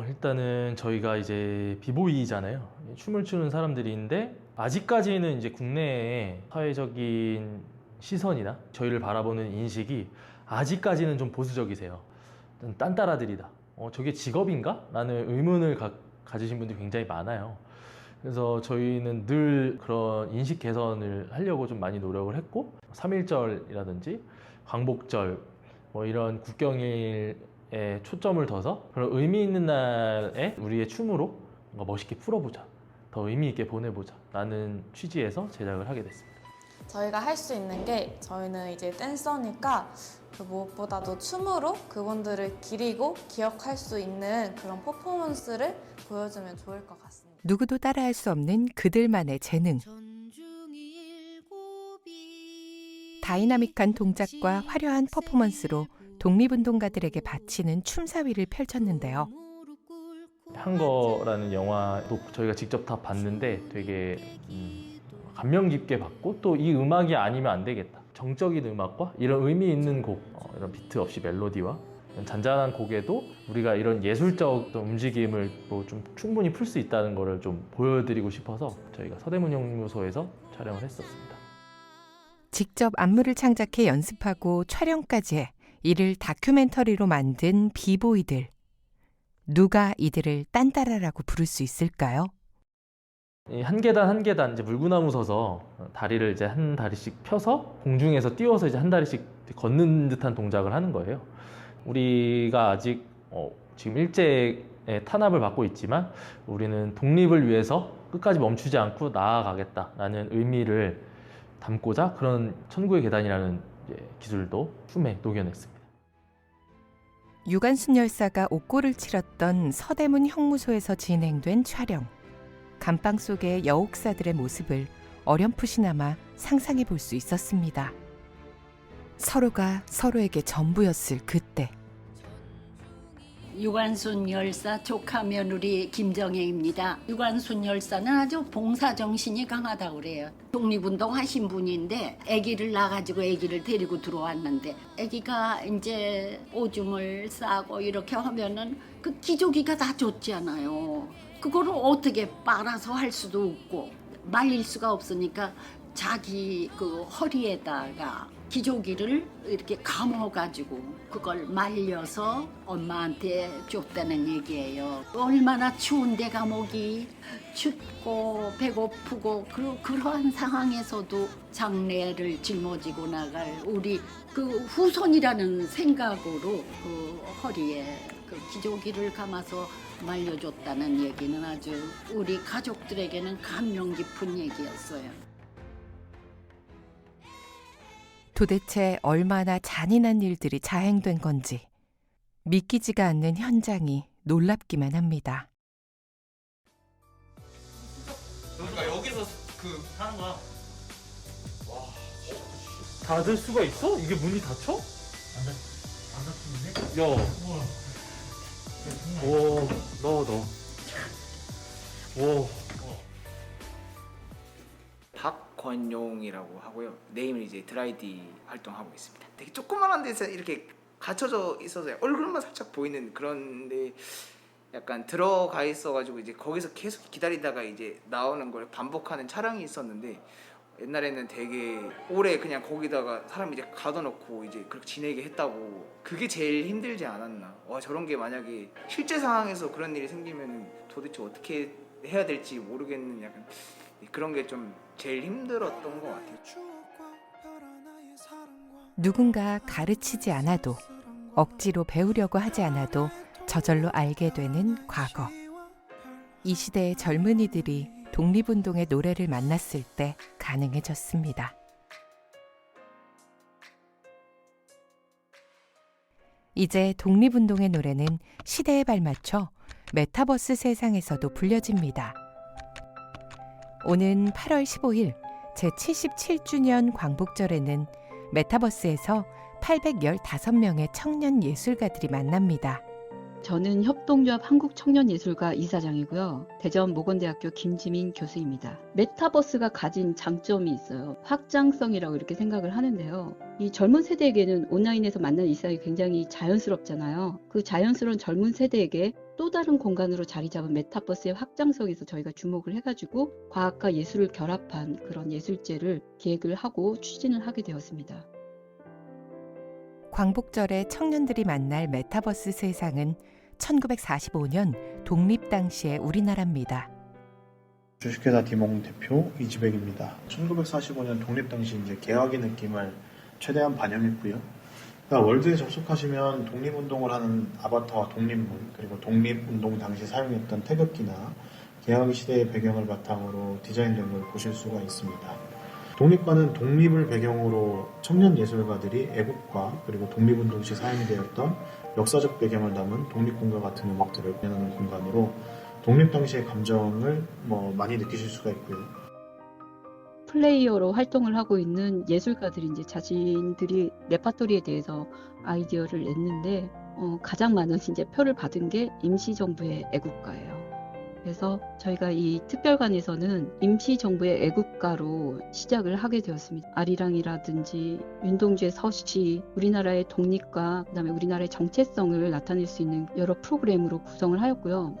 일단은 저희가 이제 비보이잖아요. 춤을 추는 사람들인데 아직까지는 이제 국내의 사회적인 시선이나 저희를 바라보는 인식이 아직까지는 좀 보수적이세요. 딴따라들이다. 저게 직업인가? 라는 의문을 가지신 분들이 굉장히 많아요. 그래서 저희는 늘 그런 인식 개선을 하려고 좀 많이 노력을 했고 3.1절이라든지 광복절 이런 국경일에 초점을 둬서 그런 의미 있는 날에 우리의 춤으로 뭔가 멋있게 풀어보자, 더 의미 있게 보내보자 라는 취지에서 제작을 하게 됐습니다. 저희가 할 수 있는 게 저희는 이제 댄서니까 그 무엇보다도 춤으로 그분들을 기리고 기억할 수 있는 그런 퍼포먼스를 보여주면 좋을 것 같습니다. 누구도 따라할 수 없는 그들만의 재능. 다이나믹한 동작과 화려한 퍼포먼스로 독립운동가들에게 바치는 춤사위를 펼쳤는데요. 한거라는 영화도 저희가 직접 다 봤는데 되게 감명 깊게 봤고 또 이 음악이 아니면 안 되겠다. 정적인 음악과 이런 의미 있는 곡, 이런 비트 없이 멜로디와 이런 잔잔한 곡에도 우리가 이런 예술적 움직임을 좀 충분히 풀 수 있다는 것을 좀 보여드리고 싶어서 저희가 서대문연구소에서 촬영을 했었습니다. 직접 안무를 창작해 연습하고 촬영까지 해 이를 다큐멘터리로 만든 비보이들. 누가 이들을 딴따라라고 부를 수 있을까요? 한 계단 한 계단 이제 물구나무 서서 다리를 이제 한 다리씩 펴서 공중에서 띄워서 이제 한 다리씩 걷는 듯한 동작을 하는 거예요. 우리가 아직 지금 일제의 탄압을 받고 있지만 우리는 독립을 위해서 끝까지 멈추지 않고 나아가겠다라는 의미를 담고자 그런 천구의 계단이라는 기술도 춤에 녹여냈습니다. 유관순 열사가 옥고를 치렀던 서대문 형무소에서 진행된 촬영. 감방 속의 여옥사들의 모습을 어렴풋이나마 상상해 볼 수 있었습니다. 서로가 서로에게 전부였을 그때. 유관순 열사 조카 며느리 김정혜입니다. 유관순 열사는 아주 봉사정신이 강하다고 그래요. 독립운동 하신 분인데 아기를 낳아가지고 아기를 데리고 들어왔는데 아기가 이제 오줌을 싸고 이렇게 하면은 그 기저귀가 다 줬잖아요. 그거를 어떻게 빨아서 할 수도 없고 말릴 수가 없으니까 자기 그 허리에다가 기저귀를 이렇게 감아가지고 그걸 말려서 엄마한테 줬다는 얘기예요. 얼마나 추운데 감옥이 춥고 배고프고 그러한 상황에서도 장례를 짊어지고 나갈 우리 그 후손이라는 생각으로 그 허리에 그 기저귀를 감아서 말려줬다는 얘기는 아주 우리 가족들에게는 감명 깊은 얘기였어요. 도대체 얼마나 잔인한 일들이 자행된 건지 믿기지가 않는 현장이 놀랍기만 합니다. 그러니까 여기서 그 하는 거야. 와, 닫을 수가 있어? 이게 문이 닫혀? 안 닫히는데? 야, 오, 넣어. 오. 박권용이라고 하고요. 네임은 이제 드라이디 활동하고 있습니다. 되게 조그만한 데서 이렇게 갇혀져 있어서 얼굴만 살짝 보이는 그런데 약간 들어가 있어가지고 이제 거기서 계속 기다리다가 이제 나오는 걸 반복하는 촬영이 있었는데 옛날에는 되게 오래 그냥 거기다가 사람 이제 가둬놓고 이제 그렇게 지내게 했다고. 그게 제일 힘들지 않았나. 와, 저런 게 만약에 실제 상황에서 그런 일이 생기면 도대체 어떻게 해야 될지 모르겠는 약간 그런 게 좀 제일 힘들었던 것 같아요. 누군가 가르치지 않아도 억지로 배우려고 하지 않아도 저절로 알게 되는 과거. 이 시대의 젊은이들이 독립운동의 노래를 만났을 때 가능해졌습니다. 이제 독립운동의 노래는 시대에 발맞춰 메타버스 세상에서도 불려집니다. 오는 8월 15일 제77주년 광복절에는 메타버스에서 815명의 청년 예술가들이 만납니다. 저는 협동조합 한국청년예술가 이사장이고요. 대전 모건대학교 김지민 교수입니다. 메타버스가 가진 장점이 있어요. 확장성이라고 이렇게 생각을 하는데요. 이 젊은 세대에게는 온라인에서 만나는 일상이 굉장히 자연스럽잖아요. 그 자연스러운 젊은 세대에게 또 다른 공간으로 자리 잡은 메타버스의 확장성에서 저희가 주목을 해가지고 과학과 예술을 결합한 그런 예술제를 기획을 하고 추진을 하게 되었습니다. 광복절에 청년들이 만날 메타버스 세상은 1945년 독립 당시의 우리나라입니다. 주식회사 디몽 대표 이지백입니다. 1945년 독립 당시 이제 개화기 느낌을 최대한 반영했고요. 그러니까 월드에 접속하시면 독립운동을 하는 아바타와 독립문, 그리고 독립운동 당시 사용했던 태극기나 개화기 시대의 배경을 바탕으로 디자인된 걸 보실 수가 있습니다. 독립관은 독립을 배경으로 청년 예술가들이 애국과 그리고 독립운동 시 사용되었던 역사적 배경을 담은 독립군과 같은 음악들을 공연하는 공간으로 독립 당시의 감정을 많이 느끼실 수가 있고요. 플레이어로 활동을 하고 있는 예술가들이 이제 자신들이 레파토리에 대해서 아이디어를 냈는데 가장 많은 이제 표를 받은 게 임시정부의 애국가예요. 그래서 저희가 이 특별관에서는 임시정부의 애국가로 시작을 하게 되었습니다. 아리랑이라든지 윤동주의 서시, 우리나라의 독립과 그다음에 우리나라의 정체성을 나타낼 수 있는 여러 프로그램으로 구성을 하였고요.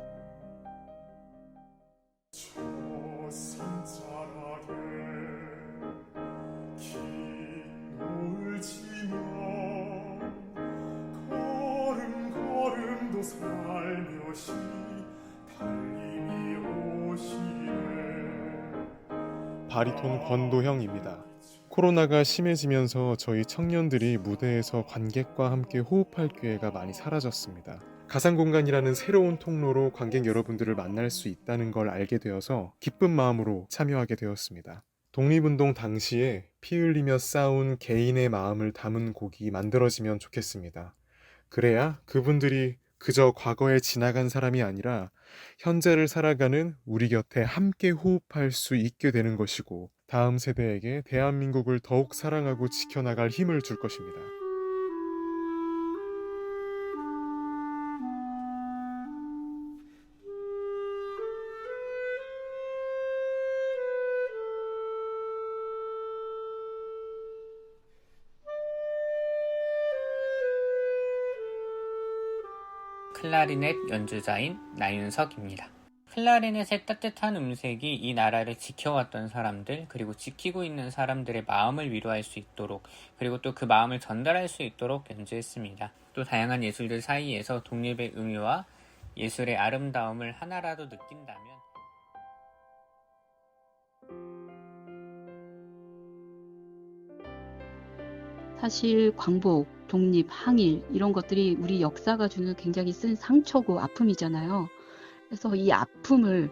바리톤 권도형입니다. 코로나가 심해지면서 저희 청년들이 무대에서 관객과 함께 호흡할 기회가 많이 사라졌습니다. 가상공간이라는 새로운 통로로 관객 여러분들을 만날 수 있다는 걸 알게 되어서 기쁜 마음으로 참여하게 되었습니다. 독립운동 당시에 피 흘리며 싸운 개인의 마음을 담은 곡이 만들어지면 좋겠습니다. 그래야 그분들이 그저 과거에 지나간 사람이 아니라 현재를 살아가는 우리 곁에 함께 호흡할 수 있게 되는 것이고 다음 세대에게 대한민국을 더욱 사랑하고 지켜나갈 힘을 줄 것입니다. 클라리넷 연주자인 나윤석입니다. 클라리넷의 따뜻한 음색이 이 나라를 지켜왔던 사람들, 그리고 지키고 있는 사람들의 마음을 위로할 수 있도록, 그리고 또 그 마음을 전달할 수 있도록 연주했습니다. 또 다양한 예술들 사이에서 독립의 의미와 예술의 아름다움을 하나라도 느낀다면 사실 광복, 독립, 항일 이런 것들이 우리 역사가 주는 굉장히 쓴 상처고 아픔이잖아요. 그래서 이 아픔을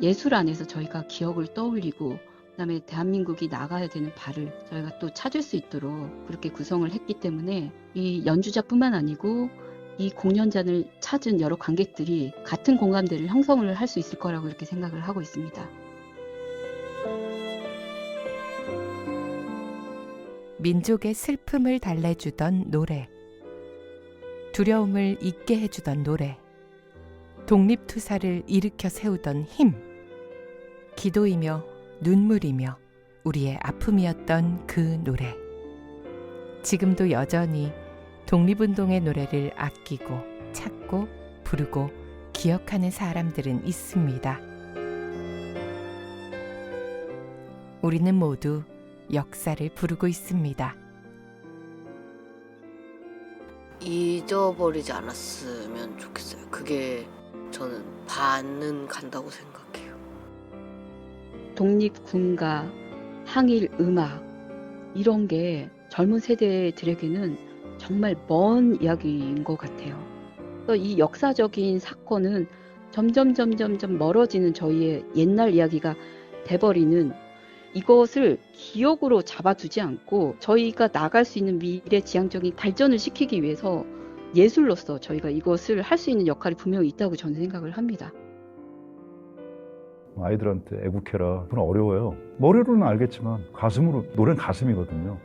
예술 안에서 저희가 기억을 떠올리고 그다음에 대한민국이 나가야 되는 발을 저희가 또 찾을 수 있도록 그렇게 구성을 했기 때문에 이 연주자뿐만 아니고 이 공연장을 찾은 여러 관객들이 같은 공감대를 형성을 할 수 있을 거라고 이렇게 생각을 하고 있습니다. 민족의 슬픔을 달래주던 노래, 두려움을 잊게 해주던 노래, 독립투사를 일으켜 세우던 힘, 기도이며 눈물이며 우리의 아픔이었던 그 노래. 지금도 여전히 독립운동의 노래를 아끼고 찾고 부르고 기억하는 사람들은 있습니다. 우리는 모두 역사를 부르고 있습니다. 잊어버리지 않았으면 좋겠어요. 그게 저는 반은 간다고 생각해요. 독립군가, 항일 음악 이런 게 젊은 세대들에게는 정말 먼 이야기인 것 같아요. 이 역사적인 사건은 점점 멀어지는 저희의 옛날 이야기가 돼버리는 이것을 기억으로 잡아두지 않고 저희가 나갈 수 있는 미래 지향적인 발전을 시키기 위해서 예술로서 저희가 이것을 할 수 있는 역할이 분명히 있다고 저는 생각을 합니다. 아이들한테 애국해라. 그건 어려워요. 머리로는 알겠지만 가슴으로, 노래는 가슴이거든요.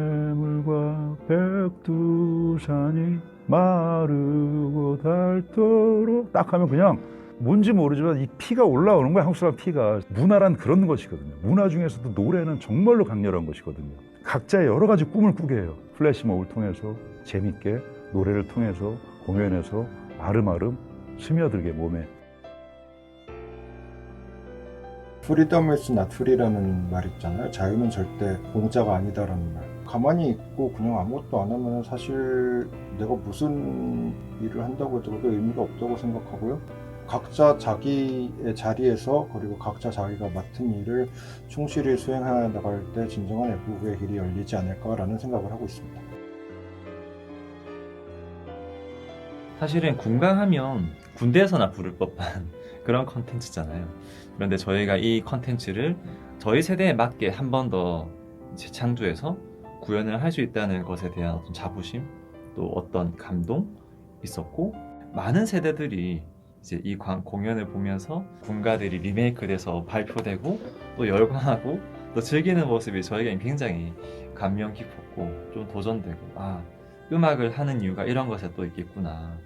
동해물과 백두산이 마르고 닳도록 딱 하면 그냥 뭔지 모르지만 이 피가 올라오는 거야. 한국 사람 피가. 문화란 그런 것이거든요. 문화 중에서도 노래는 정말로 강렬한 것이거든요. 각자의 여러 가지 꿈을 꾸게 해요. 플래시몹을 통해서 재밌게 노래를 통해서 공연에서 아름아름 스며들게 몸에. Freedom is not free라는 말 있잖아요. 자유는 절대 공짜가 아니다라는 말. 가만히 있고 그냥 아무것도 안 하면 사실 내가 무슨 일을 한다고 해도 그게 의미가 없다고 생각하고요. 각자 자기의 자리에서 그리고 각자 자기가 맡은 일을 충실히 수행해 나갈 때 진정한 애국의 길이 열리지 않을까라는 생각을 하고 있습니다. 사실은 군가하면 군대에서나 부를 법한 그런 컨텐츠잖아요. 그런데 저희가 이 컨텐츠를 저희 세대에 맞게 한 번 더 재창조해서 구현을 할 수 있다는 것에 대한 어떤 자부심, 또 어떤 감동 있었고, 많은 세대들이 이제 이 공연을 보면서 군가들이 리메이크돼서 발표되고 또 열광하고 또 즐기는 모습이 저에겐 굉장히 감명 깊었고 좀 도전되고, 아, 음악을 하는 이유가 이런 것에 또 있겠구나.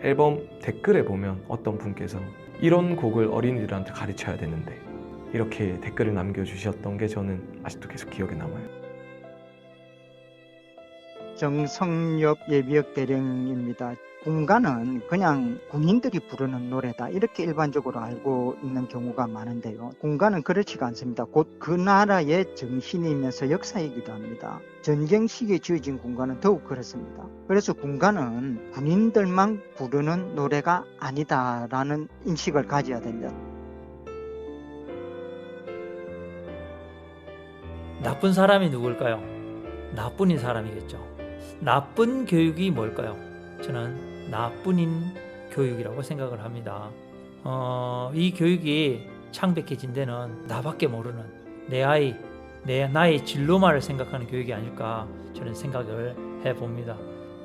앨범 댓글에 보면 어떤 분께서 이런 곡을 어린이들한테 가르쳐야 되는데 이렇게 댓글을 남겨주셨던 게 저는 아직도 계속 기억에 남아요. 정성엽 예비역 대령입니다. 군가는 그냥 군인들이 부르는 노래다 이렇게 일반적으로 알고 있는 경우가 많은데요. 군가는 그렇지가 않습니다. 곧 그 나라의 정신이면서 역사이기도 합니다. 전쟁 시기에 지어진 군가는 더욱 그렇습니다. 그래서 군가는 군인들만 부르는 노래가 아니다라는 인식을 가져야 됩니다. 나쁜 사람이 누굴까요? 나뿐인 사람이겠죠. 나쁜 교육이 뭘까요? 저는 나뿐인 교육이라고 생각을 합니다. 이 교육이 창백해진 데는 나밖에 모르는 내 아이, 나의 진로만을 생각하는 교육이 아닐까 저는 생각을 해봅니다.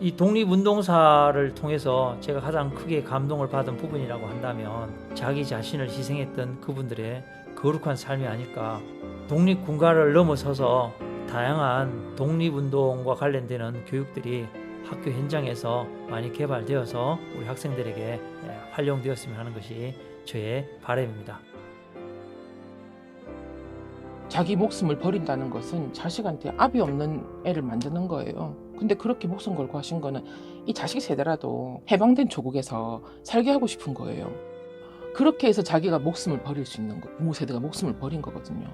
이 독립운동사를 통해서 제가 가장 크게 감동을 받은 부분이라고 한다면 자기 자신을 희생했던 그분들의 거룩한 삶이 아닐까. 독립군가를 넘어서서 다양한 독립운동과 관련되는 교육들이 학교 현장에서 많이 개발되어서 우리 학생들에게 활용되었으면 하는 것이 저의 바람입니다. 자기 목숨을 버린다는 것은 자식한테 압이 없는 애를 만드는 거예요. 근데 그렇게 목숨 걸고 하신 거는 이 자식 세대라도 해방된 조국에서 살게 하고 싶은 거예요. 그렇게 해서 자기가 목숨을 버릴 수 있는 거, 부모 세대가 목숨을 버린 거거든요.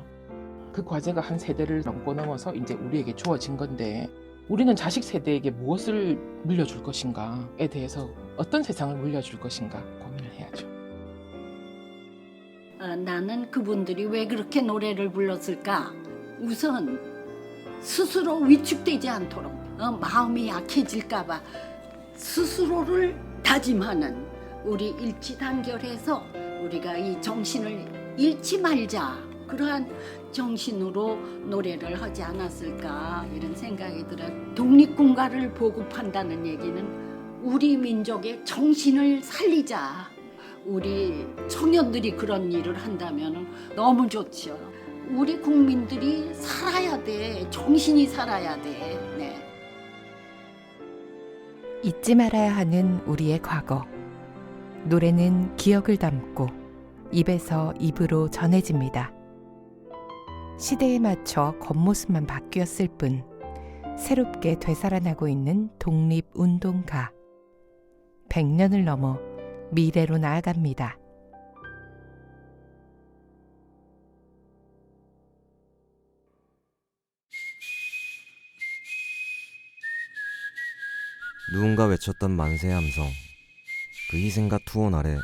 그 과제가 한 세대를 넘고 넘어서 이제 우리에게 주어진 건데, 우리는 자식 세대에게 무엇을 물려줄 것인가에 대해서 어떤 세상을 물려줄 것인가 고민을 해야죠. 나는 그분들이 왜 그렇게 노래를 불렀을까? 우선 스스로 위축되지 않도록, 마음이 약해질까봐 스스로를 다짐하는, 우리 일치단결해서 우리가 이 정신을 잃지 말자, 그러한 정신으로 노래를 하지 않았을까 이런 생각이 들어요. 독립군가를 보급한다는 얘기는 우리 민족의 정신을 살리자. 우리 청년들이 그런 일을 한다면 너무 좋죠. 우리 국민들이 살아야 돼. 정신이 살아야 돼. 네. 잊지 말아야 하는 우리의 과거. 노래는 기억을 담고 입에서 입으로 전해집니다. 시대에 맞춰 겉모습만 바뀌었을 뿐 새롭게 되살아나고 있는 독립운동가. 100년을 넘어 미래로 나아갑니다. 누군가 외쳤던 만세 함성. 그 희생과 투혼 아래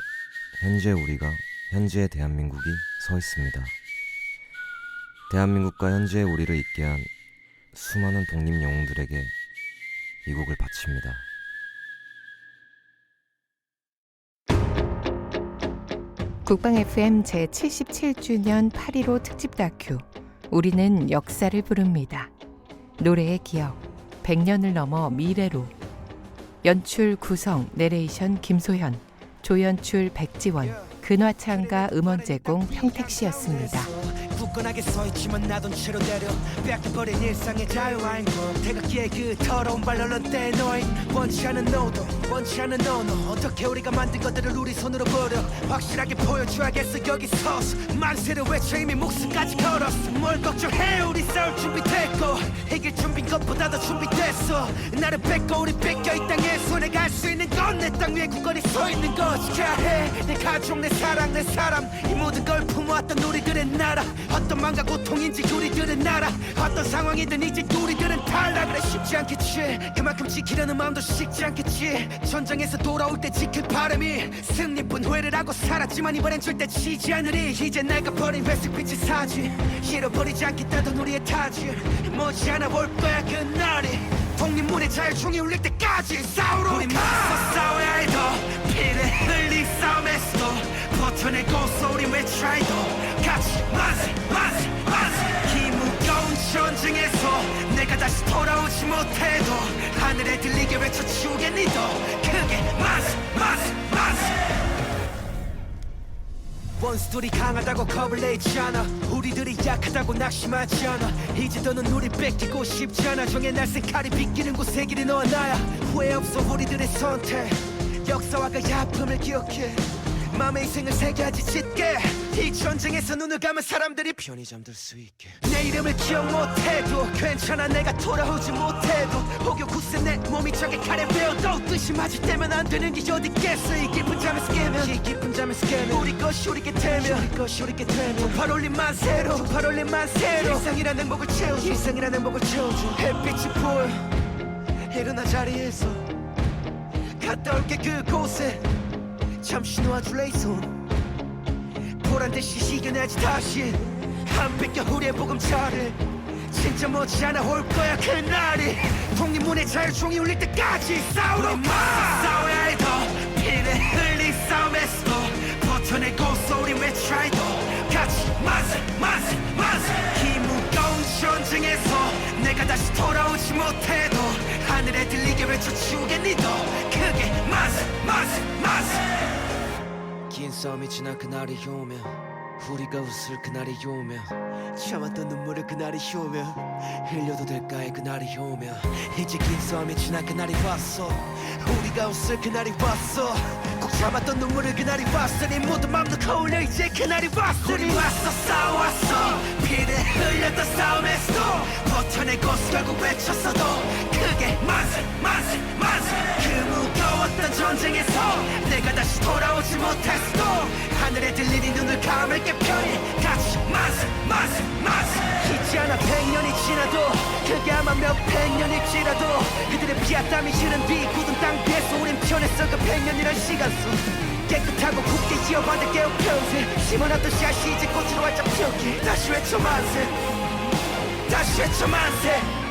현재 우리가, 현재의 대한민국이 서 있습니다. 대한민국과 현재의 우리를 있게 한 수많은 독립 영웅들에게 이 곡을 바칩니다. 국방 FM 제77주년 8.15 특집 다큐 우리는 역사를 부릅니다. 노래의 기억 100년을 넘어 미래로. 연출 구성 내레이션 김소현, 조연출 백지원, 근화창과 음원 제공 평택시였습니다. 굳건하게 서있지만 나돈 채로 내려 뺏겨버린 일상의 자유와인 것 태극기의 그 더러운 발언은 떼놓인 원치 않은 노동 원치 않은 언어 어떻게 우리가 만든 것들을 우리 손으로 버려 확실하게 보여줘야겠어 여기 서서 만세를 외쳐 이미 목숨까지 걸었어 뭘 걱정해 우리 싸울 준비 됐고 이길 준비인 것보다 더 준비됐어 나를 뺏고 우리 뺏겨 이 땅에 손에 갈 수 있는 건 내 땅 위에 굳건히 서 있는 것 지켜야 해 내 가족 내 사랑 내 사람 이 모든 걸 품어왔던 우리들의 나라 어떤 맘과 고통인지 우리들은 알아 어떤 상황이든 이제 우리들은 달라 그래 쉽지 않겠지 그만큼 지키려는 마음도 쉽지 않겠지 전장에서 돌아올 때 지킬 바람이 승리뿐 후회를 하고 살았지만 이번엔 절대 지지 않으리 이제 내가 버린 회색빛의 사진 잃어버리지 않겠다던 우리의 타지 머지않아 올 거야 그날이 독립문의 자유총이 울릴 때까지 싸우러 우리 맞서 싸워야 해도 피를 흘린 싸움에서도 버텨내고서 우리 외쳐도 같이 만세 만세 만세 이 무거운 전쟁에서 내가 다시 돌아오지 못해도 하늘에 들리게 외쳐주겠니 더 크게 만세 만세 만세 원수들이 강하다고 겁을 내지 않아 우리들이 약하다고 낙심하지 않아 이제 더는 우리 뺏기고 싶지 않아 정의 날쌘 칼이 빗기는 곳에 길이 너와 나야 후회 없어 우리들의 선택 역사와 그 아픔을 기억해 마음의 희생을 새겨야지 짙게 이 전쟁에서 눈을 감은 사람들이 편히 잠들 수 있게 내 이름을 기억 못해도 괜찮아 내가 돌아오지 못해도 혹여 굳세 내 몸이 적의 칼에 베어도 뜻이 맞을 때면 안 되는 게 어디 있겠어 이 깊은 잠에서 깨면 이 깊은 잠에서 깨면 우리 것이 우리게 되면 우리 것이 우리게 되면 두 팔 올린 만세로 두 팔 올린 만세로 일상이란 행복을 채워줘 일상이란 행복을 채워줘 햇빛이 보여 일어나 자리에서 갔다 올게 그곳에 잠시 놓아줄래 이 손 보란듯이 시겨내지 다시 한 뺏겨 우리의 보금자를 진짜 못지않아 올 거야 그날이 독립문의 자율종이 울릴 때까지 싸우러 싸워야 해도 피를 흘린 싸움에서도 버텨내고서 우린 외쳐도 같이 만세 만세 만세 이 무거운 전쟁에서 내가 다시 돌아오지 못해도 하늘에 들리게 외쳐치우겠니 더 크게 만세 만세 만세 긴 싸움이 지난 그날이 오면 우리가 웃을 그날이 오면 참았던 눈물을 그날이 오면 흘려도 될까의 그날이 오면 이제 긴 싸움이 지난 그날이 왔어 우리가 웃을 그날이 왔어 꼭 참았던 눈물을 그날이 왔어 네 모든 맘 놓고 울려 이제 그날이 왔어 우리 왔어 싸워왔어 피를 흘렸던 싸움에서도 버텨내고서 결국 외쳤어도 크게 만세 만세 만세 그 무거웠던 전쟁에서 내가 다시 돌아오지 못했어도 하늘에 들리니 눈을 감을게 편히 같이 만세 만세 만세 잊지 않아 100년이 지나도 그게 아마 몇백 년일지라도 그들의 피와 땀이 지른 뒤 굳은 땅 위에서 우린 편했어 그 100년이란 시간수 깨끗하고 굳게 이어받을 깨어 평생 심어놨던 씨앗이 이제 꽃으로 활짝 피었기 다시 외쳐 만세 다시 외쳐 만세